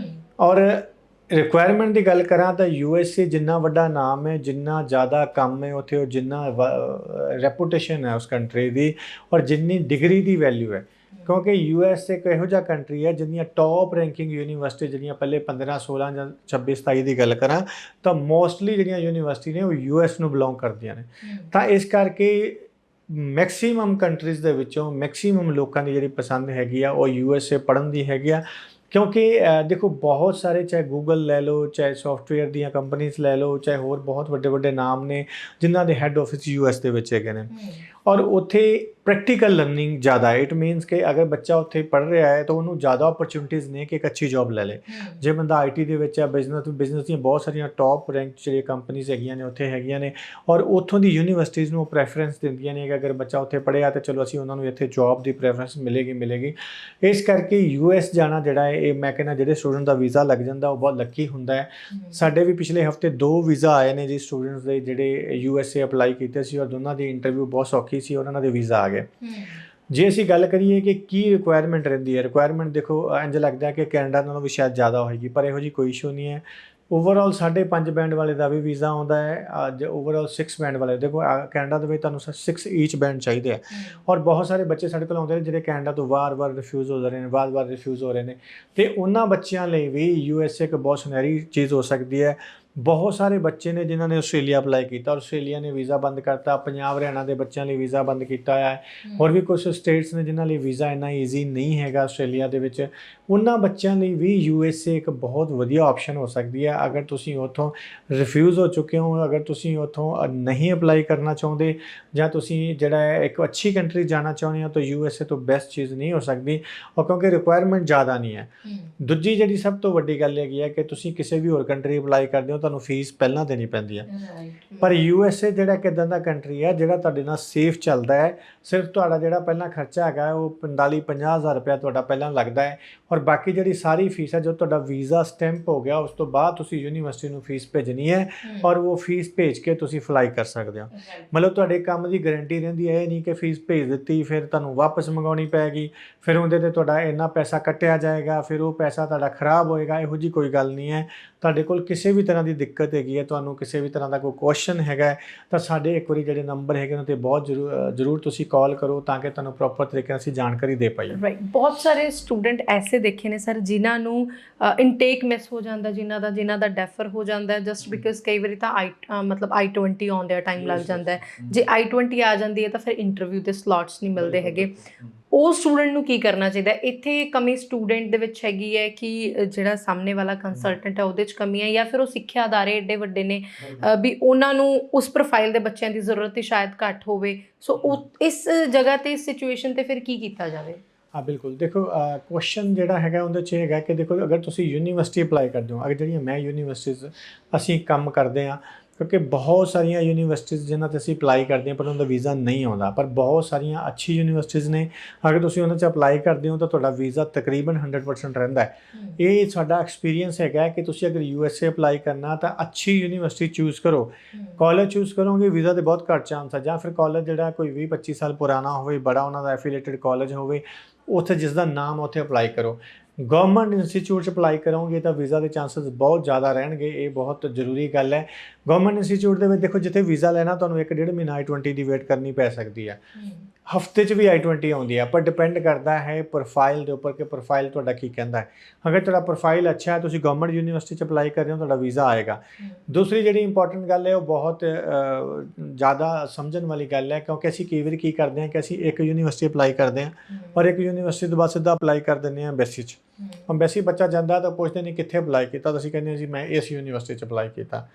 ਔਰ ਰਿਕੁਆਇਰਮੈਂਟ ਦੀ ਗੱਲ ਕਰਾਂ ਤਾਂ USA ਜਿੰਨਾ ਵੱਡਾ ਨਾਮ ਹੈ, ਜਿੰਨਾ ਜ਼ਿਆਦਾ ਕੰਮ ਹੈ ਉੱਥੇ, ਉਹ ਜਿੰਨਾ ਰੈਪੂਟੇਸ਼ਨ ਹੈ ਉਸ ਕੰਟਰੀ ਦੀ, ਔਰ ਜਿੰਨੀ ਡਿਗਰੀ ਦੀ ਵੈਲਿਊ ਹੈ, ਕਿਉਂਕਿ US ਇੱਕ ਇਹੋ ਜਿਹਾ ਕੰਟਰੀ ਹੈ ਜਿਹਦੀਆਂ ਟੌਪ ਰੈਂਕਿੰਗ ਯੂਨੀਵਰਸਿਟੀ ਜਿਹੜੀਆਂ ਪਹਿਲੇ 15, 16 ਜਾਂ 26, 27 ਦੀ ਗੱਲ ਕਰਾਂ ਤਾਂ ਮੋਸਟਲੀ ਜਿਹੜੀਆਂ ਯੂਨੀਵਰਸਿਟੀ ਨੇ ਉਹ US ਨੂੰ ਬਿਲੋਂਗ ਕਰਦੀਆਂ ਨੇ। ਤਾਂ ਇਸ ਕਰਕੇ ਮੈਕਸੀਮਮ ਕੰਟਰੀਜ਼ ਦੇ ਵਿੱਚੋਂ ਮੈਕਸੀਮਮ ਲੋਕਾਂ ਦੀ ਜਿਹੜੀ ਪਸੰਦ ਹੈਗੀ ਆ ਉਹ USA ਪੜ੍ਹਨ ਦੀ ਹੈਗੀ ਆ, ਕਿਉਂਕਿ ਦੇਖੋ ਬਹੁਤ ਸਾਰੇ, ਚਾਹੇ ਗੂਗਲ ਲੈ ਲਓ, ਚਾਹੇ ਸੌਫਟਵੇਅਰ ਦੀਆਂ ਕੰਪਨੀਜ਼ ਲੈ ਲਓ, ਚਾਹੇ ਹੋਰ ਬਹੁਤ ਵੱਡੇ ਵੱਡੇ ਨਾਮ ਨੇ ਜਿਨ੍ਹਾਂ ਦੇ ਹੈੱਡ ਆਫਿਸ US ਦੇ ਵਿੱਚ ਹੈਗੇ ਨੇ, ਔਰ ਉੱਥੇ ਪ੍ਰੈਕਟੀਕਲ ਲਰਨਿੰਗ ਜ਼ਿਆਦਾ ਹੈ। ਇਟ ਮੀਨਸ ਕਿ ਅਗਰ ਬੱਚਾ ਉੱਥੇ ਪੜ੍ਹ ਰਿਹਾ ਹੈ ਤਾਂ ਉਹਨੂੰ ਜ਼ਿਆਦਾ ਓਪਰਚੁਨਿਟੀਜ਼ ਨੇ ਕਿ ਇੱਕ ਅੱਛੀ ਜੌਬ ਲੈ ਲੇ। ਜੇ ਬੰਦਾ ਆਈਟੀ ਦੇ ਵਿੱਚ ਹੈ, ਬਿਜ਼ਨਸ ਦੀਆਂ ਬਹੁਤ ਸਾਰੀਆਂ ਟੌਪ ਰੈਂਕ ਜਿਹੜੀਆਂ ਕੰਪਨੀਜ਼ ਹੈਗੀਆਂ ਨੇ ਉੱਥੇ ਹੈਗੀਆਂ ਨੇ, ਔਰ ਉੱਥੋਂ ਦੀ ਯੂਨੀਵਰਸਿਟੀਜ਼ ਨੂੰ ਪ੍ਰੈਫਰੈਂਸ ਦਿੰਦੀਆਂ ਨੇ ਕਿ ਅਗਰ ਬੱਚਾ ਉੱਥੇ ਪੜ੍ਹਿਆ ਤਾਂ ਚਲੋ ਅਸੀਂ ਉਹਨਾਂ ਨੂੰ ਇੱਥੇ ਜੌਬ ਦੀ ਪ੍ਰੈਫਰੈਂਸ ਮਿਲੇਗੀ। ਇਸ ਕਰਕੇ US ਜਾਣਾ ਜਿਹੜਾ ਹੈ, ਇਹ ਮੈਂ ਕਹਿੰਦਾ ਜਿਹੜੇ ਸਟੂਡੈਂਟ ਦਾ ਵੀਜ਼ਾ ਲੱਗ ਜਾਂਦਾ ਉਹ ਬਹੁਤ ਲੱਕੀ ਹੁੰਦਾ ਹੈ। ਸਾਡੇ ਵੀ ਪਿਛਲੇ ਹਫਤੇ 2 ਵੀਜ਼ਾ ਆਏ ਨੇ ਜੀ ਸਟੂਡੈਂਟਸ ਦੇ, ਜਿਹੜੇ USA ਅਪਲਾਈ ਕੀਤੇ ਸੀ, ਔਰ ਦੋਨਾਂ ਦੀ ਇੰਟਰਵਿਊ ਬਹੁਤ ਸੌਖੀ ਸੀ, ਉਹਨਾਂ ਦੇ ਵੀਜ਼ਾ ਆ ਗਏ। ਜੇ ਅਸੀਂ ਗੱਲ ਕਰੀਏ ਕਿ ਕੀ ਰਿਕੁਆਇਰਮੈਂਟ ਰਹਿੰਦੀ ਹੈ, ਰਿਕੁਆਇਰਮੈਂਟ ਦੇਖੋ ਇੰਝ ਲੱਗਦਾ ਕਿ ਕੈਨੇਡਾ ਨਾਲੋਂ ਵੀ ਸ਼ਾਇਦ ਜ਼ਿਆਦਾ ਹੋਏਗੀ, ਪਰ ਇਹੋ ਜਿਹੀ ਕੋਈ ਇਸ਼ੂ ਨਹੀਂ ਹੈ। ਓਵਰਆਲ 5.5 ਬੈਂਡ ਵਾਲੇ ਦਾ ਵੀ ਵੀਜ਼ਾ ਆਉਂਦਾ ਹੈ। ਅੱਜ ਓਵਰਆਲ 6 ਬੈਂਡ ਵਾਲੇ, ਦੇਖੋ ਕੈਨੇਡਾ ਦੇ ਵਿੱਚ ਤੁਹਾਨੂੰ 6 ਈਚ ਬੈਂਡ ਚਾਹੀਦੇ ਆ, ਔਰ ਬਹੁਤ ਸਾਰੇ ਬੱਚੇ ਸਾਡੇ ਕੋਲ ਆਉਂਦੇ ਨੇ ਜਿਹੜੇ ਕੈਨੇਡਾ ਤੋਂ ਵਾਰ-ਵਾਰ ਰਿਫਿਊਜ਼ ਹੋ ਰਹੇ ਨੇ, ਵਾਰ-ਵਾਰ ਰਿਫਿਊਜ਼ ਹੋ ਰਹੇ ਨੇ, ਤੇ ਉਹਨਾਂ ਬੱਚਿਆਂ ਲਈ ਵੀ USA ਇੱਕ ਬਹੁਤ ਸੁਨਹਿਰੀ ਚੀਜ਼ ਹੋ ਸਕਦੀ ਹੈ। ਬਹੁਤ ਸਾਰੇ ਬੱਚੇ ਨੇ ਜਿਨ੍ਹਾਂ ਨੇ ਆਸਟ੍ਰੇਲੀਆ ਅਪਲਾਈ ਕੀਤਾ, ਆਸਟ੍ਰੇਲੀਆ ਨੇ ਵੀਜ਼ਾ ਬੰਦ ਕਰਤਾ। ਪੰਜਾਬ ਹਰਿਆਣਾ ਦੇ ਬੱਚਿਆਂ ਲਈ ਵੀਜ਼ਾ ਬੰਦ ਕੀਤਾ ਹੈ। ਹੋਰ ਵੀ ਕੁਝ ਸਟੇਟਸ ਨੇ ਜਿਨ੍ਹਾਂ ਲਈ ਵੀਜ਼ਾ ਇੰਨਾ ਈਜ਼ੀ ਨਹੀਂ ਹੈਗਾ ਆਸਟ੍ਰੇਲੀਆ ਦੇ ਵਿੱਚ, ਉਹਨਾਂ ਬੱਚਿਆਂ ਲਈ ਵੀ USA ਇੱਕ ਬਹੁਤ ਵਧੀਆ ਆਪਸ਼ਨ ਹੋ ਸਕਦੀ ਹੈ। ਅਗਰ ਤੁਸੀਂ ਉੱਥੋਂ ਰਿਫਿਊਜ਼ ਹੋ ਚੁੱਕੇ ਹੋ, ਅਗਰ ਤੁਸੀਂ ਉੱਥੋਂ ਨਹੀਂ ਅਪਲਾਈ ਕਰਨਾ ਚਾਹੁੰਦੇ, ਜਾਂ ਤੁਸੀਂ ਜਿਹੜਾ ਹੈ ਇੱਕ ਅੱਛੀ ਕੰਟਰੀ ਜਾਣਾ ਚਾਹੁੰਦੇ ਹੋ, ਤਾਂ USA ਤੋਂ ਬੈਸਟ ਚੀਜ਼ ਨਹੀਂ ਹੋ ਸਕਦੀ, ਔਰ ਕਿਉਂਕਿ ਰਿਕੁਆਇਰਮੈਂਟ ਜ਼ਿਆਦਾ ਨਹੀਂ ਹੈ। ਦੂਜੀ ਜਿਹੜੀ ਸਭ ਤੋਂ ਵੱਡੀ ਗੱਲ ਹੈਗੀ ਹੈ ਕਿ ਤੁਸੀਂ ਕਿਸੇ ਵੀ ਹੋਰ ਕੰਟਰੀ ਅਪਲਾਈ ਕਰਦੇ ਹੋ ਤੁਹਾਨੂੰ ਫੀਸ ਪਹਿਲਾਂ ਦੇਣੀ ਪੈਂਦੀ ਹੈ, ਪਰ USA ਜਿਹੜਾ ਇੱਕ ਇੱਦਾਂ ਦਾ ਕੰਟਰੀ ਹੈ ਜਿਹੜਾ ਤੁਹਾਡੇ ਨਾਲ ਸੇਫ ਚੱਲਦਾ ਹੈ। ਸਿਰਫ ਤੁਹਾਡਾ ਜਿਹੜਾ ਪਹਿਲਾਂ ਖਰਚਾ ਹੈਗਾ ਉਹ 45-50 ਹਜ਼ਾਰ ਰੁਪਇਆ ਤੁਹਾਡਾ ਪਹਿਲਾਂ ਲੱਗਦਾ ਹੈ, ਔਰ ਬਾਕੀ ਜਿਹੜੀ ਸਾਰੀ ਫੀਸ ਹੈ, ਜੋ ਤੁਹਾਡਾ ਵੀਜ਼ਾ ਸਟੈਂਪ ਹੋ ਗਿਆ ਉਸ ਤੋਂ ਬਾਅਦ ਤੁਸੀਂ ਯੂਨੀਵਰਸਿਟੀ ਨੂੰ ਫੀਸ ਭੇਜਣੀ ਹੈ, ਔਰ ਉਹ ਫੀਸ ਭੇਜ ਕੇ ਤੁਸੀਂ ਫਲਾਈ ਕਰ ਸਕਦੇ ਹੋ। ਮਤਲਬ ਤੁਹਾਡੇ ਕੰਮ ਦੀ ਗਾਰੰਟੀ ਰਹਿੰਦੀ ਹੈ, ਇਹ ਨਹੀਂ ਕਿ ਫੀਸ ਭੇਜ ਦਿੱਤੀ ਫਿਰ ਤੁਹਾਨੂੰ ਵਾਪਸ ਮੰਗਾਉਣੀ ਪੈਗੀ, ਫਿਰ ਉਹਦੇ ਤੇ ਤੁਹਾਡਾ ਇੰਨਾ ਪੈਸਾ ਕੱਟਿਆ ਜਾਏਗਾ, ਫਿਰ ਉਹ ਪੈਸਾ ਤੁਹਾਡਾ ਖਰਾਬ ਹੋਏਗਾ। ਇਹੋ ਜਿਹੀ ਕੋਈ ਗੱਲ ਨਹੀਂ ਹੈ। ਤੁਹਾਡੇ ਕੋਲ ਕਿਸੇ ਵੀ ਤਰ੍ਹਾਂ ਦੀ ਦਿੱਕਤ ਹੈਗੀ ਹੈ, ਤੁਹਾਨੂੰ ਕਿਸੇ ਵੀ ਤਰ੍ਹਾਂ ਦਾ ਕੋਈ ਕੁਐਸਚਨ ਹੈਗਾ, ਤਾਂ ਸਾਡੇ ਇੱਕ ਵਾਰੀ ਜਿਹੜੇ ਨੰਬਰ ਹੈਗੇ ਉਹਨਾਂ 'ਤੇ ਬਹੁਤ ਜ਼ਰੂਰ ਤੁਸੀਂ ਕਾਲ ਕਰੋ, ਤਾਂ ਕਿ ਤੁਹਾਨੂੰ ਪ੍ਰੋਪਰ ਤਰੀਕੇ ਨਾਲ ਅਸੀਂ ਜਾਣਕਾਰੀ ਦੇ ਪਾਈਏ। ਰਾਈਟ, ਬਹੁਤ ਸਾਰੇ ਸਟੂਡੈਂਟ ਐਸੇ ਦੇਖੇ ਨੇ ਸਰ ਜਿਨ੍ਹਾਂ ਨੂੰ ਇਨਟੇਕ ਮਿਸ ਹੋ ਜਾਂਦਾ, ਜਿਨ੍ਹਾਂ ਦਾ ਡੈਫਰ ਹੋ ਜਾਂਦਾ ਜਸਟ ਬਿਕਾਜ਼ ਕਈ ਵਾਰੀ ਤਾਂ ਮਤਲਬ I-20 ਆਉਂਦਿਆਂ ਟਾਈਮ ਲੱਗ ਜਾਂਦਾ ਹੈ। ਜੇ I-20 ਆ ਜਾਂਦੀ ਹੈ ਤਾਂ ਫਿਰ ਇੰਟਰਵਿਊ ਦੇ ਸਲੋਟਸ ਨਹੀਂ ਮਿਲਦੇ ਹੈਗੇ। ਉਹ ਸਟੂਡੈਂਟ ਨੂੰ ਕੀ ਕਰਨਾ ਚਾਹੀਦਾ? ਇੱਥੇ ਕਮੀ ਸਟੂਡੈਂਟ ਦੇ ਵਿੱਚ ਹੈਗੀ ਹੈ ਕਿ ਜਿਹੜਾ ਸਾਹਮਣੇ ਵਾਲਾ ਕੰਸਲਟੈਂਟ ਹੈ ਉਹਦੇ 'ਚ ਕਮੀ ਹੈ, ਜਾਂ ਫਿਰ ਉਹ ਸਿੱਖਿਆ ਅਦਾਰੇ ਏਡੇ ਵੱਡੇ ਨੇ ਵੀ ਉਹਨਾਂ ਨੂੰ ਉਸ ਪ੍ਰੋਫਾਈਲ ਦੇ ਬੱਚਿਆਂ ਦੀ ਜ਼ਰੂਰਤ ਹੀ ਸ਼ਾਇਦ ਘੱਟ ਹੋਵੇ। ਸੋ ਉਹ ਇਸ ਜਗ੍ਹਾ 'ਤੇ, ਇਸ ਸਿਚੁਏਸ਼ਨ 'ਤੇ ਫਿਰ ਕੀ ਕੀਤਾ ਜਾਵੇ? ਹਾਂ ਬਿਲਕੁਲ, ਦੇਖੋ ਕੁਐਸਚਨ ਜਿਹੜਾ ਹੈਗਾ ਉਹਦੇ 'ਚ ਹੈਗਾ ਕਿ ਦੇਖੋ ਅਗਰ ਤੁਸੀਂ ਯੂਨੀਵਰਸਿਟੀ ਅਪਲਾਈ ਕਰਦੇ ਹੋ, ਅਗਰ ਜਿਹੜੀਆਂ ਮੈਂ ਯੂਨੀਵਰਸਿਟੀਜ਼ ਅਸੀਂ ਕੰਮ ਕਰਦੇ ਹਾਂ, ਕਿਉਂਕਿ ਬਹੁਤ ਸਾਰੀਆਂ ਯੂਨੀਵਰਸਿਟੀਜ਼ ਜਿਨ੍ਹਾਂ 'ਤੇ ਅਸੀਂ ਅਪਲਾਈ ਕਰਦੇ ਹਾਂ ਪਰ ਉਹਨਾਂ ਦਾ ਵੀਜ਼ਾ ਨਹੀਂ ਆਉਂਦਾ, ਪਰ ਬਹੁਤ ਸਾਰੀਆਂ ਅੱਛੀ ਯੂਨੀਵਰਸਿਟੀਜ਼ ਨੇ, ਅਗਰ ਤੁਸੀਂ ਉਹਨਾਂ 'ਚ ਅਪਲਾਈ ਕਰਦੇ ਹੋ ਤਾਂ ਤੁਹਾਡਾ ਵੀਜ਼ਾ ਤਕਰੀਬਨ 100% ਰਹਿੰਦਾ ਹੈ। ਇਹ ਸਾਡਾ ਐਕਸਪੀਰੀਅੰਸ ਹੈਗਾ ਕਿ ਤੁਸੀਂ ਅਗਰ USA ਅਪਲਾਈ ਕਰਨਾ ਤਾਂ ਅੱਛੀ ਯੂਨੀਵਰਸਿਟੀ ਚੂਜ਼ ਕਰੋ। ਕਾਲਜ ਚੂਜ਼ ਕਰੋਗੇ ਵੀਜ਼ਾ ਦੇ ਬਹੁਤ ਘੱਟ ਚਾਂਸ ਹੈ, ਜਾਂ ਫਿਰ ਕਾਲਜ ਜਿਹੜਾ ਕੋਈ 20-25 ਸਾਲ ਪੁਰਾਣਾ ਹੋਵੇ, ਬੜਾ ਉਹਨਾਂ ਦਾ ਐਫੀਲੀਏਟਡ ਕਾਲਜ ਹੋਵੇ, ਉੱਥੇ ਜਿਸ ਦਾ ਨਾਮ ਉੱਥੇ ਅਪਲਾਈ ਕਰੋ। ਗਵਰਨਮੈਂਟ ਇੰਸਟੀਚਿਊਟ 'ਚ ਅਪਲਾਈ ਕਰੋਗੇ ਤਾਂ ਵੀਜ਼ਾ ਦੇ ਚਾਂਸਸ ਬਹੁਤ ਜ਼ਿਆਦਾ ਰਹਿਣਗੇ, ਇਹ ਬਹੁਤ ਜ਼ਰੂਰੀ ਗੱਲ ਹੈ। ਗਵਰਨਮੈਂਟ ਇੰਸਟੀਚਿਊਟ ਦੇ ਵਿੱਚ ਦੇਖੋ ਜਿੱਥੇ ਵੀਜ਼ਾ ਲੈਣਾ ਤੁਹਾਨੂੰ 1-1.5 ਮਹੀਨਾ I-20 ਦੀ ਵੇਟ ਕਰਨੀ ਪੈ ਸਕਦੀ ਹੈ, ਹਫਤੇ 'ਚ ਵੀ I-20 ਆਉਂਦੀ ਹੈ, ਪਰ ਡਿਪੈਂਡ ਕਰਦਾ ਹੈ ਪ੍ਰੋਫਾਈਲ ਦੇ ਉੱਪਰ ਕਿ ਪ੍ਰੋਫਾਈਲ ਤੁਹਾਡਾ ਕੀ ਕਹਿੰਦਾ ਹੈ। ਅਗਰ ਤੁਹਾਡਾ ਪ੍ਰੋਫਾਈਲ ਅੱਛਾ ਹੈ, ਤੁਸੀਂ ਗਵਰਨਮੈਂਟ ਯੂਨੀਵਰਸਿਟੀ 'ਚ ਅਪਲਾਈ ਕਰ ਰਹੇ ਹੋ, ਤੁਹਾਡਾ ਵੀਜ਼ਾ ਆਏਗਾ। ਦੂਸਰੀ ਜਿਹੜੀ ਇੰਪੋਰਟੈਂਟ ਗੱਲ ਹੈ ਉਹ ਬਹੁਤ ਜ਼ਿਆਦਾ ਸਮਝਣ ਵਾਲੀ ਗੱਲ ਹੈ, ਕਿਉਂਕਿ ਅਸੀਂ ਕਈ ਵਾਰੀ ਕੀ ਕਰਦੇ ਹਾਂ ਕਿ ਅਸੀਂ ਇੱਕ ਯੂਨੀਵਰਸਿਟੀ ਅਪਲਾਈ ਕਰਦੇ ਹਾਂ, ਔਰ ਇੱਕ ਯੂਨੀਵਰਸਿਟੀ ਤੋਂ ਬਾਅਦ ਸਿੱਧਾ ਅਪਲਾਈ ਕਰ ਦਿੰਦੇ ਹਾਂ ਐਮਬੈਸੀ 'ਚ। ਐਮਬੈਸੀ ਬੱਚਾ ਜਾਂਦਾ ਤਾਂ ਪੁੱਛਦੇ ਨਹੀਂ ਕਿੱਥੇ ਅਪਲਾਈ ਕੀਤਾ, ਤਾਂ ਅਸੀਂ ਕਹਿੰਦੇ ਹਾਂ ਜੀ ਮੈਂ ਇਸ ਯੂਨੀਵਰਸਿਟੀ 'ਚ ਅਪਲਾਈ ਕੀਤਾ।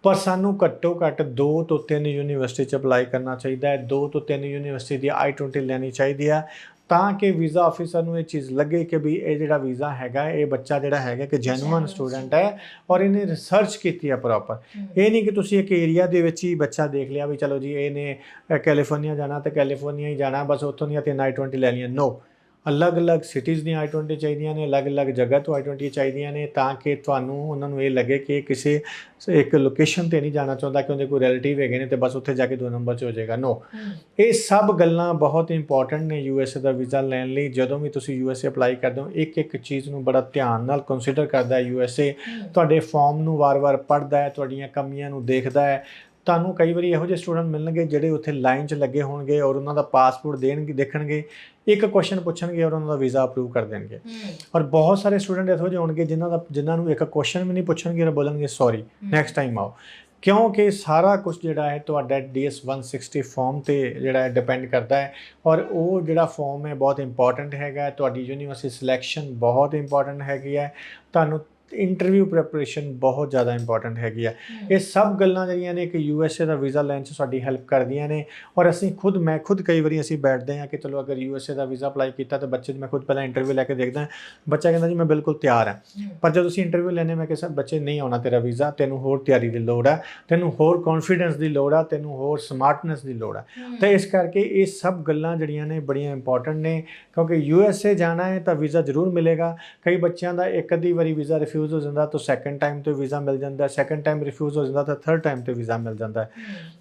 ਪਰ ਸਾਨੂੰ ਘੱਟੋ ਘੱਟ 2 ਤੋਂ 3 ਯੂਨੀਵਰਸਿਟੀ 'ਚ ਅਪਲਾਈ ਕਰਨਾ ਚਾਹੀਦਾ ਹੈ, 2 ਤੋਂ 3 ਯੂਨੀਵਰਸਿਟੀ ਦੀ I-20 ਲੈਣੀ ਚਾਹੀਦੀ ਹੈ, ਤਾਂ ਕਿ ਵੀਜ਼ਾ ਆਫਿਸਰ ਨੂੰ ਇਹ ਚੀਜ਼ ਲੱਗੇ ਕਿ ਵੀ ਇਹ ਜਿਹੜਾ ਵੀਜ਼ਾ ਹੈਗਾ, ਇਹ ਬੱਚਾ ਜਿਹੜਾ ਹੈਗਾ ਕਿ ਜੈਨੂਅਨ ਸਟੂਡੈਂਟ ਹੈ, ਔਰ ਇਹਨੇ ਰਿਸਰਚ ਕੀਤੀ ਹੈ ਪ੍ਰੋਪਰ। ਇਹ ਨਹੀਂ ਕਿ ਤੁਸੀਂ ਇੱਕ ਏਰੀਆ ਦੇ ਵਿੱਚ ਹੀ ਬੱਚਾ ਦੇਖ ਲਿਆ ਵੀ ਚਲੋ ਜੀ ਇਹਨੇ ਕੈਲੀਫੋਰਨੀਆ ਜਾਣਾ ਤਾਂ ਕੈਲੀਫੋਰਨੀਆ ਹੀ ਜਾਣਾ, ਬਸ ਉੱਥੋਂ ਦੀਆਂ 3 I-20 ਲੈ ਲਈਆਂ। ਨੋ, ਅਲੱਗ-ਅਲੱਗ ਸਿਟੀਜ਼ ਦੀਆਂ I-20 ਚਾਹੀਦੀਆਂ ਨੇ, ਅਲੱਗ-ਅਲੱਗ ਜਗ੍ਹਾ ਤੋਂ I-20 ਚਾਹੀਦੀਆਂ ਨੇ, ਤਾਂ ਕਿ ਤੁਹਾਨੂੰ ਉਹਨਾਂ ਨੂੰ ਇਹ ਲੱਗੇ ਕਿ ਕਿਸੇ ਇੱਕ ਲੋਕੇਸ਼ਨ 'ਤੇ ਨਹੀਂ ਜਾਣਾ ਚਾਹੁੰਦਾ ਕਿ ਉਹਦੇ ਕੋਈ ਰਿਲੇਟਿਵ ਹੈਗੇ ਨੇ ਅਤੇ ਬਸ ਉੱਥੇ ਜਾ ਕੇ 2 ਨੰਬਰ 'ਚ ਹੋ ਜਾਏਗਾ। ਨੋ, ਇਹ ਸਭ ਗੱਲਾਂ ਬਹੁਤ ਇੰਪੋਰਟੈਂਟ ਨੇ USA ਦਾ ਵੀਜ਼ਾ ਲੈਣ ਲਈ। ਜਦੋਂ ਵੀ ਤੁਸੀਂ USA ਅਪਲਾਈ ਕਰਦੇ ਹੋ, ਇੱਕ ਚੀਜ਼ ਨੂੰ ਬੜਾ ਧਿਆਨ ਨਾਲ ਕੰਸੀਡਰ ਕਰਦਾ ਹੈ USA। ਤੁਹਾਡੇ ਫਾਰਮ ਨੂੰ ਵਾਰ-ਵਾਰ ਪੜ੍ਹਦਾ ਹੈ, ਤੁਹਾਡੀਆਂ ਕਮੀਆਂ ਨੂੰ ਦੇਖਦਾ ਹੈ। ਤੁਹਾਨੂੰ ਕਈ ਵਾਰੀ ਇਹੋ ਜਿਹੇ ਸਟੂਡੈਂਟ ਮਿਲਣਗੇ ਜਿਹੜੇ ਉੱਥੇ ਲਾਈਨ 'ਚ ਲੱਗੇ ਹੋਣਗੇ, ਔਰ ਉਹਨਾਂ ਦਾ ਪਾਸਪੋਰਟ ਦੇਖਣਗੇ, ਇੱਕ ਕੁਐਸਚਨ ਪੁੱਛਣਗੇ ਔਰ ਉਹਨਾਂ ਦਾ ਵੀਜ਼ਾ ਅਪਰੂਵ ਕਰ ਦੇਣਗੇ। ਔਰ ਬਹੁਤ ਸਾਰੇ ਸਟੂਡੈਂਟ ਇਹੋ ਜਿਹੇ ਹੋਣਗੇ ਜਿਨ੍ਹਾਂ ਨੂੰ ਇੱਕ ਕੁਐਸਚਨ ਵੀ ਨਹੀਂ ਪੁੱਛਣਗੇ ਔਰ ਬੋਲਣਗੇ ਸੌਰੀ ਨੈਕਸਟ ਟਾਈਮ ਆਓ, ਕਿਉਂਕਿ ਸਾਰਾ ਕੁਝ ਜਿਹੜਾ ਹੈ ਤੁਹਾਡਾ DS 160 ਫਾਰਮ 'ਤੇ ਜਿਹੜਾ ਹੈ ਡਿਪੈਂਡ ਕਰਦਾ ਹੈ। ਔਰ ਉਹ ਜਿਹੜਾ ਫਾਰਮ ਹੈ ਬਹੁਤ ਇੰਪੋਰਟੈਂਟ ਹੈਗਾ, ਤੁਹਾਡੀ ਯੂਨੀਵਰਸਿਟੀ ਸਿਲੈਕਸ਼ਨ ਬਹੁਤ ਇੰਪੋਰਟੈਂਟ ਹੈਗੀ ਹੈ। ਤੁਹਾਨੂੰ ਇੰਟਰਵਿਊ ਪ੍ਰੈਪਰੇਸ਼ਨ ਬਹੁਤ ਜ਼ਿਆਦਾ ਇੰਪੋਰਟੈਂਟ ਹੈਗੀ ਆ। ਇਹ ਸਭ ਗੱਲਾਂ ਜਿਹੜੀਆਂ ਨੇ ਕਿ USA ਦਾ ਵੀਜ਼ਾ ਲੈਣ 'ਚ ਸਾਡੀ ਹੈਲਪ ਕਰਦੀਆਂ ਨੇ। ਔਰ ਮੈਂ ਖੁਦ ਕਈ ਵਾਰੀ ਅਸੀਂ ਬੈਠਦੇ ਹਾਂ ਕਿ ਚਲੋ ਅਗਰ USA ਦਾ ਵੀਜ਼ਾ ਅਪਲਾਈ ਕੀਤਾ ਤਾਂ ਬੱਚੇ ਦੀ ਮੈਂ ਖੁਦ ਪਹਿਲਾਂ ਇੰਟਰਵਿਊ ਲੈ ਕੇ ਦੇਖਦਾ, ਬੱਚਾ ਕਹਿੰਦਾ ਜੀ ਮੈਂ ਬਿਲਕੁਲ ਤਿਆਰ ਹਾਂ। ਪਰ ਜਦੋਂ ਤੁਸੀਂ ਇੰਟਰਵਿਊ ਲੈਣੇ ਮੈਂ ਕਿਹਾ ਬੱਚੇ ਨਹੀਂ ਆਉਣਾ ਤੇਰਾ ਵੀਜ਼ਾ, ਤੈਨੂੰ ਹੋਰ ਤਿਆਰੀ ਦੀ ਲੋੜ ਹੈ, ਤੈਨੂੰ ਹੋਰ ਕੌਨਫੀਡੈਂਸ ਦੀ ਲੋੜ ਆ, ਤੈਨੂੰ ਹੋਰ ਸਮਾਰਟਨੈਸ ਦੀ ਲੋੜ ਆ। ਤਾਂ ਇਸ ਕਰਕੇ ਇਹ ਸਭ ਗੱਲਾਂ ਜਿਹੜੀਆਂ ਨੇ ਬੜੀਆਂ ਇੰਪੋਰਟੈਂਟ ਨੇ, ਕਿਉਂਕਿ USA ਜਾਣਾ ਹੈ ਤਾਂ ਵੀਜ਼ਾ ਜ਼ਰੂਰ ਮਿਲੇਗਾ। ਕਈ ਬੱਚਿਆਂ ਦਾ ਇੱਕ ਅੱਧੀ ਵਾਰੀ ਵੀਜ਼ਾ ਰਿਫਿਊਜ਼ ਹੋ ਜਾਂਦਾ ਤਾਂ ਸੈਕੰਡ ਟਾਈਮ ਤੇ ਵੀਜ਼ਾ ਮਿਲ ਜਾਂਦਾ, ਸੈਕੰਡ ਟਾਈਮ ਰਿਫਿਊਜ਼ ਹੋ ਜਾਂਦਾ ਤਾਂ ਥਰਡ ਟਾਈਮ ਤੇ ਵੀਜ਼ਾ ਮਿਲ ਜਾਂਦਾ।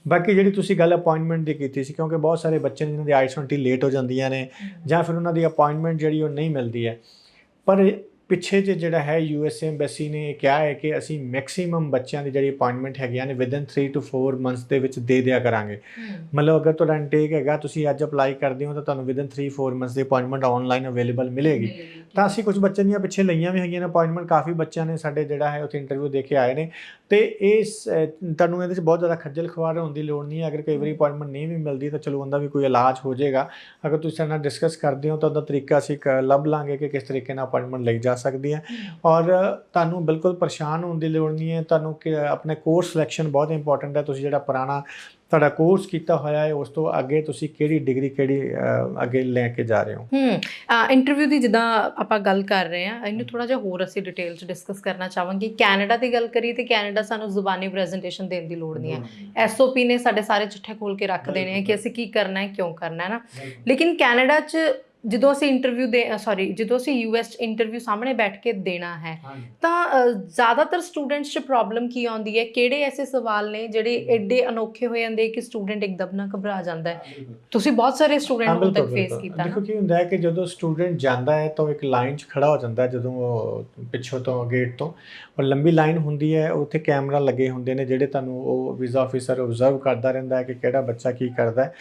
ਬਾਕੀ ਜਿਹੜੀ ਤੁਸੀਂ ਗੱਲ ਅਪਾਇੰਟਮੈਂਟ ਦੀ ਕੀਤੀ ਸੀ, ਕਿਉਂਕਿ ਬਹੁਤ ਸਾਰੇ ਬੱਚੇ ਨੇ ਜਿਨ੍ਹਾਂ ਦੀ I-20 ਲੇਟ ਹੋ ਜਾਂਦੀਆਂ ਨੇ ਜਾਂ ਫਿਰ ਉਹਨਾਂ ਦੀ ਅਪਾਇੰਟਮੈਂਟ ਜਿਹੜੀ ਉਹ ਨਹੀਂ ਮਿਲਦੀ ਹੈ। ਪਰ ਪਿੱਛੇ ਜਿਹੜਾ ਹੈ USA ਐਮਬੈਸੀ ਨੇ ਕਿਹਾ ਹੈ ਕਿ ਅਸੀਂ ਮੈਕਸੀਮਮ ਬੱਚਿਆਂ ਦੀ ਜਿਹੜੀ ਅਪਾਇੰਟਮੈਂਟ ਹੈਗੀਆਂ ਨੇ ਵਿਦਨ 3 to 4 ਮੰਥਸ ਦੇ ਵਿੱਚ ਦੇ ਦਿਆ ਕਰਾਂਗੇ। ਮਤਲਬ ਅਗਰ ਤੁਹਾਡਾ ਇਨਟੇਕ ਹੈਗਾ, ਤੁਸੀਂ ਅੱਜ ਅਪਲਾਈ ਕਰਦੇ ਹੋ ਤਾਂ ਤੁਹਾਨੂੰ ਵਿਦਨ 3-4 ਮੰਥਸ ਦੀ ਅਪਾਇੰਟਮੈਂਟ ਆਨਲਾਈਨ ਅਵੇਲੇਬਲ ਮਿਲੇਗੀ। ਤਾਂ ਅਸੀਂ ਕੁਝ ਬੱਚਿਆਂ ਦੀਆਂ ਪਿੱਛੇ ਲਈਆਂ ਵੀ ਹੈਗੀਆਂ ਨੇ ਅਪਾਇੰਟਮੈਂਟ, ਕਾਫੀ ਬੱਚਿਆਂ ਨੇ ਸਾਡੇ ਜਿਹੜਾ ਹੈ ਉੱਥੇ ਇੰਟਰਵਿਊ ਦੇ ਕੇ ਆਏ ਨੇ। ਅਤੇ ਤੁਹਾਨੂੰ ਇਹਦੇ 'ਚ ਬਹੁਤ ਜ਼ਿਆਦਾ ਖੱਜਲ ਖੁਆਰ ਹੋਣ ਦੀ ਲੋੜ ਨਹੀਂ ਹੈ। ਅਗਰ ਕਈ ਵਾਰੀ ਅਪਾਇੰਟਮੈਂਟ ਨਹੀਂ ਵੀ ਮਿਲਦੀ ਤਾਂ ਚਲੋ ਉਹਦਾ ਵੀ ਕੋਈ ਇਲਾਜ ਹੋ ਜਾਏਗਾ। ਅਗਰ ਤੁਸੀਂ ਸਾਡੇ ਨਾਲ ਡਿਸਕਸ ਕਰਦੇ ਹੋ ਤਾਂ ਉਹਦਾ ਤਰੀਕਾ ਅਸੀਂ ਲੱਭ ਲਾਂਗੇ ਕਿ ਕਿਸ ਤਰੀਕੇ ਨਾਲ ਅਪਾਇੰਟਮੈਂਟ ਲਈ ਜਾ ਸਕਦੀ ਹੈ। ਔਰ ਤੁਹਾਨੂੰ ਬਿਲਕੁਲ ਪਰੇਸ਼ਾਨ ਹੋਣ ਦੀ ਲੋੜ ਨਹੀਂ ਹੈ। ਤੁਹਾਨੂੰ ਆਪਣੇ ਕੋਰਸ ਸਿਲੈਕਸ਼ਨ ਬਹੁਤ ਇੰਪੋਰਟੈਂਟ ਹੈ। ਤੁਸੀਂ ਜਿਹੜਾ ਪੁਰਾਣਾ ਤੁਹਾਡਾ ਕੋਰਸ ਕੀਤਾ ਹੋਇਆ ਹੈ ਉਸ ਤੋਂ ਅੱਗੇ ਤੁਸੀਂ ਕਿਹੜੀ ਡਿਗਰੀ ਅੱਗੇ ਲੈ ਕੇ ਜਾ ਰਹੇ ਹੋ। ਇੰਟਰਵਿਊ ਦੀ ਜਿੱਦਾਂ ਆਪਾਂ ਗੱਲ ਕਰ ਰਹੇ ਹਾਂ, ਇਹਨੂੰ ਥੋੜਾ ਜਿਹਾ ਹੋਰ ਅਸੀਂ ਡਿਟੇਲ 'ਚ ਡਿਸਕਸ ਕਰਨਾ ਚਾਹਾਂਗੇ। ਕੈਨੇਡਾ ਦੀ ਗੱਲ ਕਰੀਏ ਤੇ ਕੈਨੇਡਾ ਸਾਨੂੰ ਜ਼ੁਬਾਨੀ ਪ੍ਰੈਜੈਂਟੇਸ਼ਨ ਦੇਣ ਦੀ ਲੋੜ ਨਹੀਂ ਹੈ। SOP ਨੇ ਸਾਡੇ ਸਾਰੇ ਚਿੱਠੇ ਖੋਲ ਕੇ ਰੱਖ ਦੇਣੇ ਆ ਕਿ ਅਸੀਂ ਕੀ ਕਰਨਾ ਹੈ, ਕਿਉਂ ਕਰਨਾ ਹੈ ਨਾ। ਲੇਕਿਨ ਕੈਨੇਡਾ 'ਚ ਜਦੋਂ ਅਸੀਂ ਜਦੋਂ ਅਸੀਂ US 'ਚ ਇੰਟਰਵਿਊ ਸਾਹਮਣੇ ਬੈਠ ਕੇ ਦੇਣਾ ਹੈ ਤਾਂ ਜ਼ਿਆਦਾਤਰ ਸਟੂਡੈਂਟਸ 'ਚ ਪ੍ਰੋਬਲਮ ਕੀ ਆਉਂਦੀ ਹੈ? ਕਿਹੜੇ ਐਸੇ ਸਵਾਲ ਨੇ ਜਿਹੜੇ ਐਡੇ ਅਨੋਖੇ ਹੋ ਜਾਂਦੇ ਕਿ ਸਟੂਡੈਂਟ ਇੱਕਦਮ ਨਾ ਘਬਰਾ ਜਾਂਦਾ ਹੈ? ਤੁਸੀਂ ਬਹੁਤ ਸਾਰੇ ਸਟੂਡੈਂਟ ਨੂੰ ਤੱਕ ਫੇਸ ਕੀਤਾ ਨਾ। ਦੇਖੋ ਕੀ ਹੁੰਦਾ ਹੈ ਕਿ ਜਦੋਂ ਸਟੂਡੈਂਟ ਜਾਂਦਾ ਹੈ ਤਾਂ ਉਹ ਇੱਕ ਲਾਈਨ 'ਚ ਖੜਾ ਹੋ ਜਾਂਦਾ ਹੈ, ਜਦੋਂ ਉਹ ਪਿੱਛੋਂ ਤੋਂ ਗੇਟ ਤੋਂ, ਔਰ ਲੰਬੀ ਲਾਈਨ ਹੁੰਦੀ ਹੈ। ਉੱਥੇ ਕੈਮਰਾ ਲੱਗੇ ਹੁੰਦੇ ਨੇ ਜਿਹੜੇ ਤੁਹਾਨੂੰ ਉਹ ਵੀਜ਼ਾ ਆਫਿਸਰ ਓਬਜ਼ਰਵ ਕਰਦਾ ਰਹਿੰਦਾ ਹੈ ਕਿ ਕਿਹੜਾ ਬੱਚਾ ਕੀ ਕਰਦਾ ਹੈ।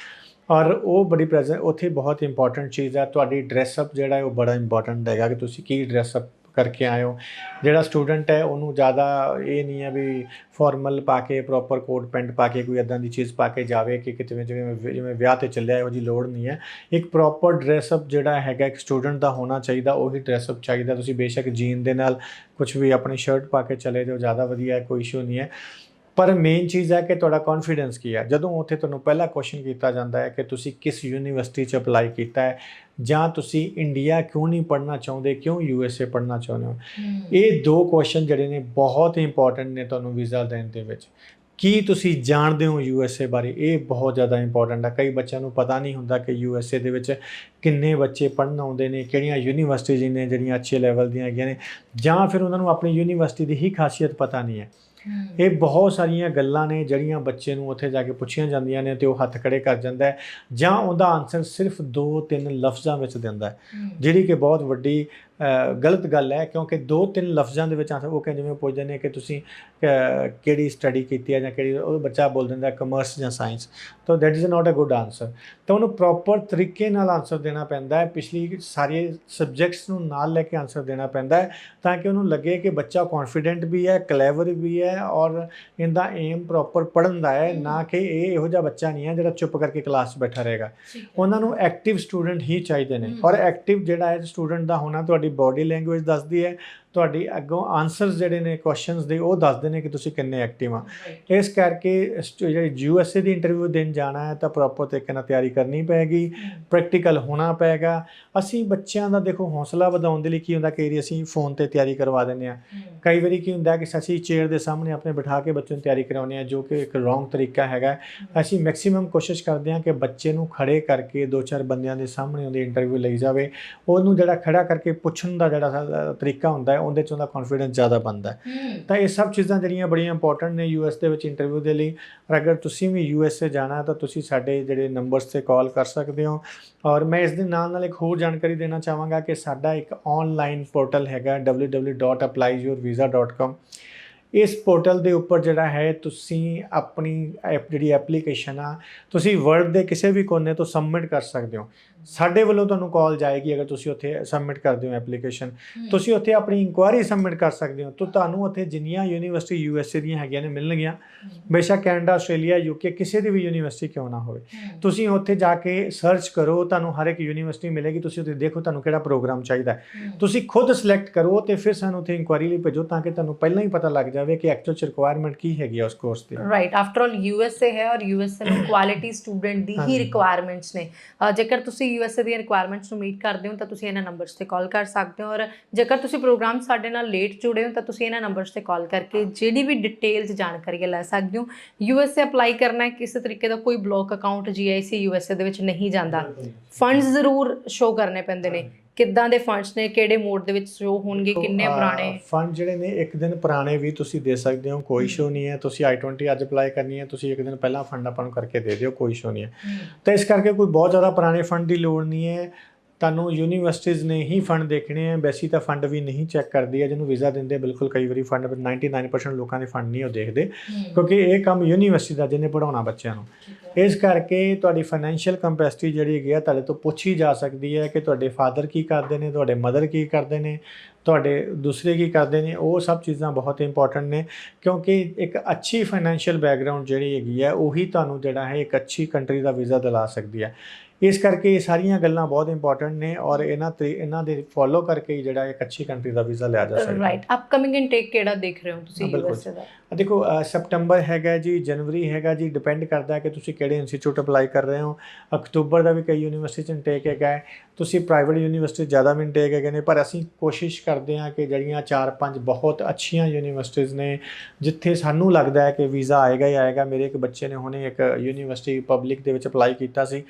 ਔਰ ਉਹ ਬੜੀ ਉੱਥੇ ਬਹੁਤ ਇੰਪੋਰਟੈਂਟ ਚੀਜ਼ ਹੈ ਤੁਹਾਡੀ ਡਰੈਸਅਪ ਜਿਹੜਾ ਹੈ ਉਹ ਬੜਾ ਇੰਪੋਰਟੈਂਟ ਹੈਗਾ ਕਿ ਤੁਸੀਂ ਕੀ ਡਰੈਸਅਪ ਕਰਕੇ ਆਏ ਹੋ। ਜਿਹੜਾ ਸਟੂਡੈਂਟ ਹੈ ਉਹਨੂੰ ਜ਼ਿਆਦਾ ਇਹ ਨਹੀਂ ਹੈ ਵੀ ਫਾਰਮਲ ਪਾ ਕੇ ਪ੍ਰੋਪਰ ਕੋਟ ਪੈਂਟ ਪਾ ਕੇ ਕੋਈ ਇੱਦਾਂ ਦੀ ਚੀਜ਼ ਪਾ ਕੇ ਜਾਵੇ ਕਿ ਜਿਵੇਂ ਵਿਆਹ 'ਤੇ ਚੱਲਿਆ, ਇਹੋ ਜਿਹੀ ਲੋੜ ਨਹੀਂ ਹੈ। ਇੱਕ ਪ੍ਰੋਪਰ ਡਰੈਸਅਪ ਜਿਹੜਾ ਹੈਗਾ ਇੱਕ ਸਟੂਡੈਂਟ ਦਾ ਹੋਣਾ ਚਾਹੀਦਾ, ਉਹੀ ਡਰੈਸਅਪ ਚਾਹੀਦਾ। ਤੁਸੀਂ ਬੇਸ਼ੱਕ ਜੀਨ ਦੇ ਨਾਲ ਕੁਝ ਵੀ ਆਪਣੀ ਸ਼ਰਟ ਪਾ ਕੇ ਚਲੇ ਜਾਓ, ਜ਼ਿਆਦਾ ਵਧੀਆ ਹੈ, ਕੋਈ ਇਸ਼ੂ ਨਹੀਂ ਹੈ। ਪਰ ਮੇਨ ਚੀਜ਼ ਹੈ ਕਿ ਤੁਹਾਡਾ ਕੌਨਫੀਡੈਂਸ ਕੀ ਹੈ। ਜਦੋਂ ਉੱਥੇ ਤੁਹਾਨੂੰ ਪਹਿਲਾ ਕੁਐਸਚਨ ਕੀਤਾ ਜਾਂਦਾ ਹੈ ਕਿ ਤੁਸੀਂ ਕਿਸ ਯੂਨੀਵਰਸਿਟੀ 'ਚ ਅਪਲਾਈ ਕੀਤਾ ਹੈ ਜਾਂ ਤੁਸੀਂ ਇੰਡੀਆ ਕਿਉਂ ਨਹੀਂ ਪੜ੍ਹਨਾ ਚਾਹੁੰਦੇ, ਕਿਉਂ USA ਪੜ੍ਹਨਾ ਚਾਹੁੰਦੇ ਹੋ। ਇਹ ਦੋ ਕੁਐਸਚਨ ਜਿਹੜੇ ਨੇ ਬਹੁਤ ਇੰਪੋਰਟੈਂਟ ਨੇ ਤੁਹਾਨੂੰ ਵੀਜ਼ਾ ਦੇਣ ਦੇ ਵਿੱਚ। ਕੀ ਤੁਸੀਂ ਜਾਣਦੇ ਹੋ USA ਬਾਰੇ, ਇਹ ਬਹੁਤ ਜ਼ਿਆਦਾ ਇੰਪੋਰਟੈਂਟ ਹੈ। ਕਈ ਬੱਚਿਆਂ ਨੂੰ ਪਤਾ ਨਹੀਂ ਹੁੰਦਾ ਕਿ USA ਦੇ ਵਿੱਚ ਕਿੰਨੇ ਬੱਚੇ ਪੜ੍ਹਨ ਆਉਂਦੇ ਨੇ, ਕਿਹੜੀਆਂ ਯੂਨੀਵਰਸਿਟੀਜ਼ ਨੇ ਜਿਹੜੀਆਂ ਅੱਛੇ ਲੈਵਲ ਦੀਆਂ ਹੈਗੀਆਂ ਨੇ, ਜਾਂ ਫਿਰ ਉਹਨਾਂ ਨੂੰ ਆਪਣੀ ਯੂਨੀਵਰਸਿਟੀ ਦੀ ਹੀ ਖਾਸੀਅਤ ਪਤਾ ਨਹੀਂ ਹੈ। ਇਹ ਬਹੁਤ ਸਾਰੀਆਂ ਗੱਲਾਂ ਨੇ ਜਿਹੜੀਆਂ ਬੱਚੇ ਨੂੰ ਉੱਥੇ ਜਾ ਕੇ ਪੁੱਛੀਆਂ ਜਾਂਦੀਆਂ ਨੇ ਅਤੇ ਉਹ ਹੱਥ ਖੜੇ ਕਰ ਜਾਂਦਾ ਹੈ ਜਾਂ ਉਹਦਾ ਆਨਸਰ ਸਿਰਫ 2-3 ਲਫ਼ਜ਼ਾਂ ਵਿੱਚ ਦਿੰਦਾ ਹੈ, ਜਿਹੜੀ ਕਿ ਬਹੁਤ ਵੱਡੀ ਗਲਤ ਗੱਲ ਹੈ। ਕਿਉਂਕਿ 2-3 ਲਫ਼ਜ਼ਾਂ ਦੇ ਵਿੱਚ ਆਨਸਰ ਉਹ ਜਿਵੇਂ ਪੁੱਛਦੇ ਨੇ ਕਿ ਤੁਸੀਂ ਕਿਹੜੀ ਸਟੱਡੀ ਕੀਤੀ ਹੈ ਜਾਂ ਕਿਹੜੀ, ਉਹ ਬੱਚਾ ਬੋਲ ਦਿੰਦਾ ਕਮਰਸ ਜਾਂ ਸਾਇੰਸ, ਤਾਂ that is not a good answer. ਤਾਂ ਉਹਨੂੰ ਪ੍ਰੋਪਰ ਤਰੀਕੇ ਨਾਲ ਆਨਸਰ ਦੇਣਾ ਪੈਂਦਾ ਹੈ, ਪਿਛਲੀ ਸਾਰੇ ਸਬਜੈਕਟਸ ਨੂੰ ਨਾਲ ਲੈ ਕੇ ਆਨਸਰ ਦੇਣਾ ਪੈਂਦਾ ਹੈ ਤਾਂ ਕਿ ਉਹਨੂੰ ਲੱਗੇ ਕਿ ਬੱਚਾ ਕੌਨਫੀਡੈਂਟ ਵੀ ਹੈ, ਕਲੈਵਰ ਵੀ ਹੈ ਔਰ ਇਹਦਾ ਏਮ ਪ੍ਰੋਪਰ ਪੜ੍ਹਨ ਦਾ ਹੈ, ਨਾ ਕਿ ਇਹ ਇਹੋ ਜਿਹਾ ਬੱਚਾ ਨਹੀਂ ਹੈ ਜਿਹੜਾ ਚੁੱਪ ਕਰਕੇ ਕਲਾਸ 'ਚ ਬੈਠਾ ਰਹੇਗਾ। ਉਹਨਾਂ ਨੂੰ ਐਕਟਿਵ ਸਟੂਡੈਂਟ ਹੀ ਚਾਹੀਦੇ ਨੇ। ਔਰ ਐਕਟਿਵ ਜਿਹੜਾ ਹੈ ਸਟੂਡੈਂਟ ਦਾ ਹੋਣਾ ਤੁਹਾਡੀ ਬਾਡੀ ਲੈਂਗੁਏਜ ਦੱਸਦੀ ਹੈ, ਤੁਹਾਡੀ ਅੱਗੋਂ ਆਨਸਰਸ ਜਿਹੜੇ ਨੇ ਕੁਐਸਚਨਸ ਦੇ ਉਹ ਦੱਸਦੇ ਨੇ ਕਿ ਤੁਸੀਂ ਕਿੰਨੇ ਐਕਟਿਵ ਆ। ਇਸ ਕਰਕੇ ਜਿਹੜੀ USA ਦੀ ਇੰਟਰਵਿਊ ਦੇਣ ਜਾਣਾ ਹੈ ਤਾਂ ਪ੍ਰੋਪਰ ਤਰੀਕੇ ਨਾਲ ਤਿਆਰੀ ਕਰਨੀ ਪਏਗੀ, ਪ੍ਰੈਕਟੀਕਲ ਹੋਣਾ ਪਏਗਾ। ਅਸੀਂ ਬੱਚਿਆਂ ਦਾ ਦੇਖੋ ਹੌਸਲਾ ਵਧਾਉਣ ਦੇ ਲਈ ਕੀ ਹੁੰਦਾ, ਕਈ ਵਾਰੀ ਅਸੀਂ ਫੋਨ 'ਤੇ ਤਿਆਰੀ ਕਰਵਾ ਦਿੰਦੇ ਹਾਂ, ਕਈ ਵਾਰੀ ਕੀ ਹੁੰਦਾ ਕਿ ਅਸੀਂ ਚੇਅਰ ਦੇ ਸਾਹਮਣੇ ਆਪਣੇ ਬਿਠਾ ਕੇ ਬੱਚੇ ਨੂੰ ਤਿਆਰੀ ਕਰਾਉਂਦੇ ਹਾਂ, ਜੋ ਕਿ ਇੱਕ ਰੋਂਗ ਤਰੀਕਾ ਹੈਗਾ। ਅਸੀਂ ਮੈਕਸੀਮਮ ਕੋਸ਼ਿਸ਼ ਕਰਦੇ ਹਾਂ ਕਿ ਬੱਚੇ ਨੂੰ ਖੜੇ ਕਰਕੇ 2-4 ਬੰਦਿਆਂ ਦੇ ਸਾਹਮਣੇ ਉਹਦੀ ਇੰਟਰਵਿਊ ਲਈ ਜਾਵੇ। ਉਹਨੂੰ ਜਿਹੜਾ ਖੜਾ ਕਰਕੇ ਪੁੱਛਣ ਦਾ ਜਿਹੜਾ ਤਰੀਕਾ ਹੁੰਦਾ ਹੈ ਉਹਦੇ 'ਚ ਉਹਦਾ ਕੌਨਫੀਡੈਂਸ ਜ਼ਿਆਦਾ ਬਣਦਾ ਹੈ। ਤਾਂ ਇਹ ਸਭ ਚੀਜ਼ਾਂ ਜਿਹੜੀਆਂ ਬੜੀਆਂ ਇੰਪੋਰਟੈਂਟ ਨੇ US ਦੇ ਵਿੱਚ ਇੰਟਰਵਿਊ ਦੇ ਲਈ। ਅਗਰ ਤੁਸੀਂ ਵੀ USA ਜਾਣਾ ਤਾਂ ਤੁਸੀਂ ਸਾਡੇ ਜਿਹੜੇ ਨੰਬਰਸ 'ਤੇ ਕਾਲ ਕਰ ਸਕਦੇ ਹੋ। ਔਰ ਮੈਂ ਇਸ ਦੇ ਨਾਲ ਇੱਕ ਹੋਰ ਜਾਣਕਾਰੀ ਦੇਣਾ ਚਾਹਾਂਗਾ ਕਿ ਸਾਡਾ ਇੱਕ ਆਨਲਾਈਨ ਪੋਰਟਲ ਹੈਗਾ www.applyyourvisa.com। ਇਸ ਪੋਰਟਲ ਦੇ ਉੱਪਰ ਜਿਹੜਾ ਹੈ ਤੁਸੀਂ ਆਪਣੀ ਜਿਹੜੀ ਐਪਲੀਕੇਸ਼ਨ ਆ ਤੁਸੀਂ ਵਰਲਡ ਦੇ ਕਿਸੇ ਵੀ ਕੋਨੇ ਤੋਂ ਸਬਮਿਟ ਕਰ ਸਕਦੇ ਹੋ। ਸਾਡੇ ਵੱਲੋਂ ਤੁਹਾਨੂੰ ਕਾਲ ਜਾਏਗੀ ਅਗਰ ਤੁਸੀਂ ਉੱਥੇ ਸਬਮਿਟ ਕਰਦੇ ਹੋ ਐਪਲੀਕੇਸ਼ਨ। ਤੁਸੀਂ ਉੱਥੇ ਆਪਣੀ ਇਨਕੁਆਇਰੀ ਸਬਮਿਟ ਕਰ ਸਕਦੇ ਹੋ। ਤਾਂ ਤੁਹਾਨੂੰ ਉੱਥੇ ਜਿੰਨੀਆਂ ਯੂਨੀਵਰਸਿਟੀ USA ਦੀਆਂ ਹੈਗੀਆਂ ਨੇ ਮਿਲਣਗੀਆਂ, ਬੇਸ਼ੱਕ ਕੈਨੇਡਾ, ਆਸਟ੍ਰੇਲੀਆ, UK ਕਿਸੇ ਦੀ ਵੀ ਯੂਨੀਵਰਸਿਟੀ ਕਿਉਂ ਨਾ ਹੋਵੇ। ਤੁਸੀਂ ਉੱਥੇ ਜਾ ਕੇ ਸਰਚ ਕਰੋ, ਤੁਹਾਨੂੰ ਹਰ ਇੱਕ ਯੂਨੀਵਰਸਿਟੀ ਮਿਲੇਗੀ। ਤੁਸੀਂ ਉੱਥੇ ਦੇਖੋ ਤੁਹਾਨੂੰ ਕਿਹੜਾ ਪ੍ਰੋਗਰਾਮ ਚਾਹੀਦਾ ਹੈ, ਤੁਸੀਂ ਖੁਦ ਸਿਲੈਕਟ ਕਰੋ ਤੇ ਫਿਰ ਸਾਨੂੰ ਉੱਥੇ ਇਨਕੁਆਇਰੀ ਲਈ ਭੇਜੋ, ਤਾਂ ਕਿ ਤੁਹਾਨੂੰ ਪਹਿਲਾਂ ਹੀ ਪਤਾ ਲੱਗ ਜਾਵੇ ਕਿ ਐਕਚੁਅਲ 'ਚ ਰਿਕੁਆਇਰਮੈਂਟ ਕੀ ਹੈਗੀ ਆ ਉਸ ਕੋਰਸ ਦੀ। ਰਾਈਟ, ਆਫਟਰ ਆਲ USA ਹੈ ਔਰ USA ਨੂੰ ਕੁਆਲਿਟੀ ਸਟੂਡੈਂਟ ਦੀ ਹੀ ਰਿਕੁਆਇਰਮੈਂਟਸ ਨੇ। ਜੇਕਰ ਤੁਸੀਂ USA ਦੀਆਂ ਰਿਕੁਆਇਰਮੈਂਟਸ ਨੂੰ ਮੀਟ ਕਰਦੇ ਹੋ ਤਾਂ ਤੁਸੀਂ ਇਹਨਾਂ ਨੰਬਰਸ ਤੇ ਕਾਲ ਕਰ ਸਕਦੇ ਹੋ, ਔਰ ਜੇਕਰ ਤੁਸੀਂ ਪ੍ਰੋਗਰਾਮ ਸਾਡੇ ਨਾਲ ਲੇਟ ਜੁੜੇ ਹੋ ਤਾਂ ਤੁਸੀਂ ਇਹਨਾਂ ਨੰਬਰਸ ਤੇ ਕਾਲ ਕਰਕੇ ਜਿਹੜੀ ਵੀ ਡਿਟੇਲਸ ਜਾਣਕਾਰੀ ਲੈ ਸਕਦੇ ਹੋ। USA ਅਪਲਾਈ ਕਰਨਾ ਹੈ, ਕਿਸੇ ਤਰੀਕੇ ਦਾ ਕੋਈ ਬਲੌਕ ਅਕਾਊਂਟ GIC USA ਦੇ ਵਿੱਚ ਨਹੀਂ ਜਾਂਦਾ। ਫੰਡਸ ਜ਼ਰੂਰ ਸ਼ੋ ਕਰਨੇ ਪੈਂਦੇ ਨੇ। ਕਿੱਦਾਂ ਦੇ ਫੰਡਸ ਨੇ, ਕਿਹੜੇ ਮੋਡ ਦੇ ਵਿੱਚ ਸ਼ੋ ਹੋਣਗੇ, ਕਿੰਨੇ ਪੁਰਾਣੇ ਫੰਡ ਜਿਹੜੇ ਨੇ ਇੱਕ ਦਿਨ ਪੁਰਾਣੇ ਵੀ ਤੁਸੀਂ ਦੇ ਸਕਦੇ ਹੋ, ਕੋਈ ਇਸ਼ੂ ਨਹੀਂ ਹੈ। ਤੁਸੀਂ I-20 ਅੱਜ ਅਪਲਾਈ ਕਰਨੀ ਹੈ, ਤੁਸੀਂ ਇੱਕ ਦਿਨ ਪਹਿਲਾਂ ਫੰਡ ਆਪਾਂ ਨੂੰ ਕਰਕੇ ਦੇ ਦਿਓ, ਕੋਈ ਇਸ਼ੂ ਨਹੀਂ ਹੈ। ਤਾਂ ਇਸ ਕਰਕੇ ਕੋਈ ਬਹੁਤ ਜ਼ਿਆਦਾ ਪੁਰਾਣੇ ਫੰਡ ਦੀ ਲੋੜ ਨਹੀਂ ਹੈ। ਤੁਹਾਨੂੰ ਯੂਨੀਵਰਸਿਟੀਜ਼ ਨੇ ਹੀ ਫੰਡ ਦੇਖਣੇ ਆ। ਵੈਸੇ ਤਾਂ ਫੰਡ ਵੀ ਨਹੀਂ ਚੈੱਕ ਕਰਦੀ ਹੈ ਜਿਹਨੂੰ ਵੀਜ਼ਾ ਦਿੰਦੇ। ਬਿਲਕੁਲ ਕਈ ਵਾਰੀ ਫੰਡ 99% ਲੋਕਾਂ ਦੇ ਫੰਡ ਨਹੀਂ ਉਹ ਦੇਖਦੇ, ਕਿਉਂਕਿ ਇਹ ਕੰਮ ਯੂਨੀਵਰਸਿਟੀ ਦਾ ਜਿਹਨੇ ਪੜ੍ਹਾਉਣਾ ਬੱਚਿਆਂ ਨੂੰ। ਇਸ ਕਰਕੇ ਤੁਹਾਡੀ ਫਾਈਨੈਂਸ਼ੀਅਲ ਕੰਪੈਸਿਟੀ ਜਿਹੜੀ ਹੈਗੀ ਆ ਤੁਹਾਡੇ ਤੋਂ ਪੁੱਛੀ ਜਾ ਸਕਦੀ ਹੈ ਕਿ ਤੁਹਾਡੇ ਫਾਦਰ ਕੀ ਕਰਦੇ ਨੇ, ਤੁਹਾਡੇ ਮਦਰ ਕੀ ਕਰਦੇ ਨੇ, ਤੁਹਾਡੇ ਦੂਸਰੇ ਕੀ ਕਰਦੇ ਨੇ। ਉਹ ਸਭ ਚੀਜ਼ਾਂ ਬਹੁਤ ਇੰਪੋਰਟੈਂਟ ਨੇ, ਕਿਉਂਕਿ ਇੱਕ ਅੱਛੀ ਫਾਈਨੈਂਸ਼ੀਅਲ ਬੈਕਗਰਾਊਂਡ ਜਿਹੜੀ ਹੈਗੀ ਹੈ ਉਹੀ ਤੁਹਾਨੂੰ ਜਿਹੜਾ ਹੈ ਇੱਕ ਅੱਛੀ ਕੰਟਰੀ ਦਾ ਵੀਜ਼ਾ ਦਿਲਾ ਸਕਦੀ ਹੈ। ਇਸ ਕਰਕੇ ਇਹ ਸਾਰੀਆਂ ਗੱਲਾਂ ਬਹੁਤ ਇੰਪੋਰਟੈਂਟ ਨੇ, ਔਰ ਇਹਨਾਂ ਦੇ ਫੋਲੋ ਕਰਕੇ ਹੀ ਜਿਹੜਾ ਇੱਕ ਅੱਛੀ ਕੰਟਰੀ ਦਾ ਵੀਜ਼ਾ ਲਿਆ ਜਾ ਸਕਦਾ। ਰਾਈਟ, ਅਪਕਮਿੰਗ ਇਨਟੇਕ ਕਿਹੜਾ ਦੇਖ ਰਹੇ ਹੋ ਤੁਸੀਂ USA ਦਾ? ਦੇਖੋ ਸਪਟੰਬਰ ਹੈਗਾ ਜੀ, ਜਨਵਰੀ ਹੈਗਾ ਜੀ, ਡਿਪੈਂਡ ਕਰਦਾ ਕਿ ਤੁਸੀਂ ਕਿਹੜੇ ਇੰਸਟੀਚਿਊਟ ਅਪਲਾਈ ਕਰ ਰਹੇ ਹੋ। ਅਕਤੂਬਰ ਦਾ ਵੀ ਕਈ ਯੂਨੀਵਰਸਿਟੀ 'ਚ ਇਨਟੇਕ ਹੈਗਾ ਹੈ। ਤੁਸੀਂ ਪ੍ਰਾਈਵੇਟ ਯੂਨੀਵਰਸਿਟੀ ਜ਼ਿਆਦਾ ਵੀ ਇਨਟੇਕ ਹੈਗੇ ਨੇ, ਪਰ ਅਸੀਂ ਕੋਸ਼ਿਸ਼ ਕਰਦੇ ਹਾਂ ਕਿ ਜਿਹੜੀਆਂ 4-5 ਬਹੁਤ ਅੱਛੀਆਂ ਯੂਨੀਵਰਸਿਟੀਜ਼ ਨੇ ਜਿੱਥੇ ਸਾਨੂੰ ਲੱਗਦਾ ਹੈ ਕਿ ਵੀਜ਼ਾ ਆਏਗਾ ਹੀ ਆਏਗਾ। ਮੇਰੇ ਇੱਕ ਬੱਚੇ ਨੇ ਹੁਣੇ ਇੱਕ ਯੂਨੀਵਰਸਿਟੀ ਪਬਲਿਕ ਦੇ ਵਿੱਚ ਅਪਲਾਈ ਕੀਤਾ ਸੀ।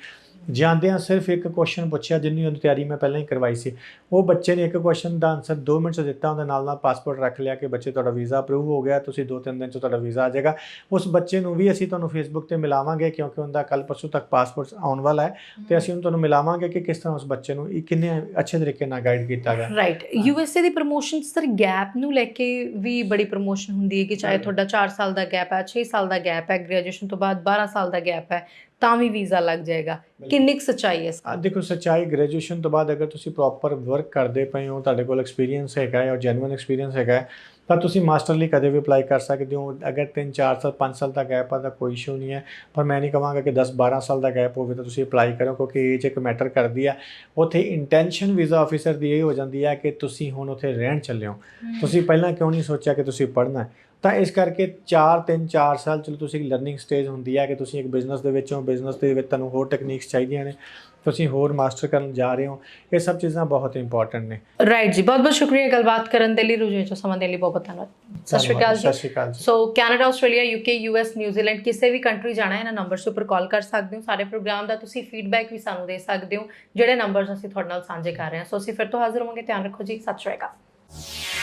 ਜਾਂਦਿਆਂ ਸਿਰਫ ਇੱਕ ਕੁਐਸਚਨ ਪੁੱਛਿਆ, ਜਿੰਨੀ ਉਹਦੀ ਤਿਆਰੀ ਮੈਂ ਪਹਿਲਾਂ ਹੀ ਕਰਵਾਈ ਸੀ। ਉਹ ਬੱਚੇ ਨੇ ਇੱਕ ਕੁਐਸਚਨ ਦਾ ਆਨਸਰ 2 ਮਿੰਟ 'ਚ ਦਿੱਤਾ, ਉਹਦੇ ਨਾਲ ਪਾਸਪੋਰਟ ਰੱਖ ਲਿਆ ਕਿ ਬੱਚੇ ਤੁਹਾਡਾ ਵੀਜ਼ਾ ਅਪਰੂਵ ਹੋ ਗਿਆ, ਤੁਸੀਂ 2-3 ਦਿਨ 'ਚ ਤੁਹਾਡਾ ਵੀਜ਼ਾ ਆ ਜਾਏਗਾ। ਉਸ ਬੱਚੇ ਨੂੰ ਵੀ ਅਸੀਂ ਤੁਹਾਨੂੰ ਫੇਸਬੁੱਕ 'ਤੇ ਮਿਲਾਵਾਂਗੇ, ਕਿਉਂਕਿ ਉਹਦਾ ਕੱਲ੍ਹ ਪਰਸੋਂ ਤੱਕ ਪਾਸਪੋਰਟ ਆਉਣ ਵਾਲਾ ਹੈ, ਅਤੇ ਅਸੀਂ ਤੁਹਾਨੂੰ ਮਿਲਾਵਾਂਗੇ ਕਿ ਕਿਸ ਤਰ੍ਹਾਂ ਉਸ ਬੱਚੇ ਨੂੰ ਕਿੰਨੇ ਅੱਛੇ ਤਰੀਕੇ ਨਾਲ ਗਾਈਡ ਕੀਤਾ ਗਿਆ। ਰਾਈਟ, USA ਦੀ ਪ੍ਰਮੋਸ਼ਨ ਸਰ ਗੈਪ ਨੂੰ ਲੈ ਕੇ ਵੀ ਬੜੀ ਪ੍ਰਮੋਸ਼ਨ ਹੁੰਦੀ ਹੈ ਕਿ ਚਾਹੇ ਤੁਹਾਡਾ 4 ਸਾਲ ਦਾ ਗੈਪ ਹੈ, 6 ਸਾਲ ਦਾ ਗੈਪ ਹੈ, ਗ੍ਰੈਜੂਏਸ਼ਨ ਤੋਂ ਬਾਅਦ 12 ਸਾਲ ਦਾ ਗੈਪ ਹੈ, ਤਾਂ ਵੀ ਵੀਜ਼ਾ ਲੱਗ ਜਾਏਗਾ। ਕਿੰਨੀ ਕੁ ਸੱਚਾਈ ਹੈ? ਦੇਖੋ ਸੱਚਾਈ, ਗ੍ਰੈਜੂਏਸ਼ਨ ਤੋਂ ਬਾਅਦ ਅਗਰ ਤੁਸੀਂ ਪ੍ਰੋਪਰ ਵਰਕ ਕਰਦੇ ਪਏ ਹੋ, ਤੁਹਾਡੇ ਕੋਲ ਐਕਸਪੀਰੀਅੰਸ ਹੈਗਾ ਹੈ ਔਰ ਜੈਨੂਇਨ ਐਕਸਪੀਰੀਅੰਸ ਹੈਗਾ, ਤਾਂ ਤੁਸੀਂ ਮਾਸਟਰ ਲਈ ਕਦੇ ਵੀ ਅਪਲਾਈ ਕਰ ਸਕਦੇ ਹੋ। ਅਗਰ 3-4 ਸਾਲ 5 ਸਾਲ ਦਾ ਗੈਪ ਆ ਤਾਂ ਕੋਈ ਇਸ਼ੂ ਨਹੀਂ ਹੈ, ਪਰ ਮੈਂ ਨਹੀਂ ਕਹਾਂਗਾ ਕਿ 10-12 ਸਾਲ ਦਾ ਗੈਪ ਹੋਵੇ ਤਾਂ ਤੁਸੀਂ ਅਪਲਾਈ ਕਰੋ, ਕਿਉਂਕਿ ਏਜ ਇੱਕ ਮੈਟਰ ਕਰਦੀ ਆ। ਉੱਥੇ ਇੰਟੈਂਸ਼ਨ ਵੀਜ਼ਾ ਆਫਿਸਰ ਦੀ ਇਹ ਹੋ ਜਾਂਦੀ ਹੈ ਕਿ ਤੁਸੀਂ ਹੁਣ ਉੱਥੇ ਰਹਿਣ ਚੱਲੇ ਹੋ, ਤੁਸੀਂ ਪਹਿਲਾਂ ਕਿਉਂ ਨਹੀਂ ਸੋਚਿਆ ਕਿ ਤੁਸੀਂ ਪੜ੍ਹਨਾ ਹੈ। ਤਾਂ ਇਸ ਕਰਕੇ 4 ਸਾਲ ਚਲੋ ਤੁਸੀਂ ਲਰਨਿੰਗ ਸਟੇਜ ਹੁੰਦੀ ਹੈ ਕਿ ਤੁਸੀਂ ਇੱਕ ਬਿਜ਼ਨਸ ਦੇ ਵਿੱਚ ਹੋ, ਬਿਜ਼ਨਸ ਦੇ ਵਿੱਚ ਤੁਹਾਨੂੰ ਹੋਰ ਟੈਕਨੀਕਸ ਚਾਹੀਦੀਆਂ ਨੇ, ਤੁਸੀਂ ਹੋਰ ਮਾਸਟਰ ਕਰਨ ਜਾ ਰਹੇ ਹੋ, ਇਹ ਸਭ ਚੀਜ਼ਾਂ ਬਹੁਤ ਇੰਪੋਰਟੈਂਟ ਨੇ। ਰਾਈਟ ਜੀ, ਬਹੁਤ ਬਹੁਤ ਸ਼ੁਕਰੀਆ ਗੱਲਬਾਤ ਕਰਨ ਦੇ ਲਈ, ਰੁਝੇ ਚੋਂ ਸਮਾਂ ਦੇਣ ਲਈ ਬਹੁਤ ਬਹੁਤ ਧੰਨਵਾਦ। ਸਤਿ ਸ਼੍ਰੀ ਅਕਾਲ ਜੀ। ਸਤਿ ਸ਼੍ਰੀ ਅਕਾਲ ਜੀ। ਸੋ Canada, Australia, UK, US, New Zealand ਕਿਸੇ ਵੀ ਕੰਟਰੀ ਜਾਣਾ ਹੈ, ਇਹਨਾਂ ਨੰਬਰਸ ਉੱਪਰ ਕਾਲ ਕਰ ਸਕਦੇ ਹੋ। ਸਾਡੇ ਪ੍ਰੋਗਰਾਮ ਦਾ ਤੁਸੀਂ ਫੀਡਬੈਕ ਵੀ ਸਾਨੂੰ ਦੇ ਸਕਦੇ ਹੋ, ਜਿਹੜੇ ਨੰਬਰਸ ਅਸੀਂ ਤੁਹਾਡੇ ਨਾਲ ਸਾਂਝੇ ਕਰ ਰਹੇ ਹਾਂ। ਸੋ ਅਸੀਂ ਫਿਰ ਤੋਂ ਹਾਜ਼ਰ ਹੋਵਾਂਗੇ। ਧਿਆਨ ਰੱਖੋ ਜੀ। ਸਤਿ ਸ਼੍ਰੀ ਅਕਾਲ।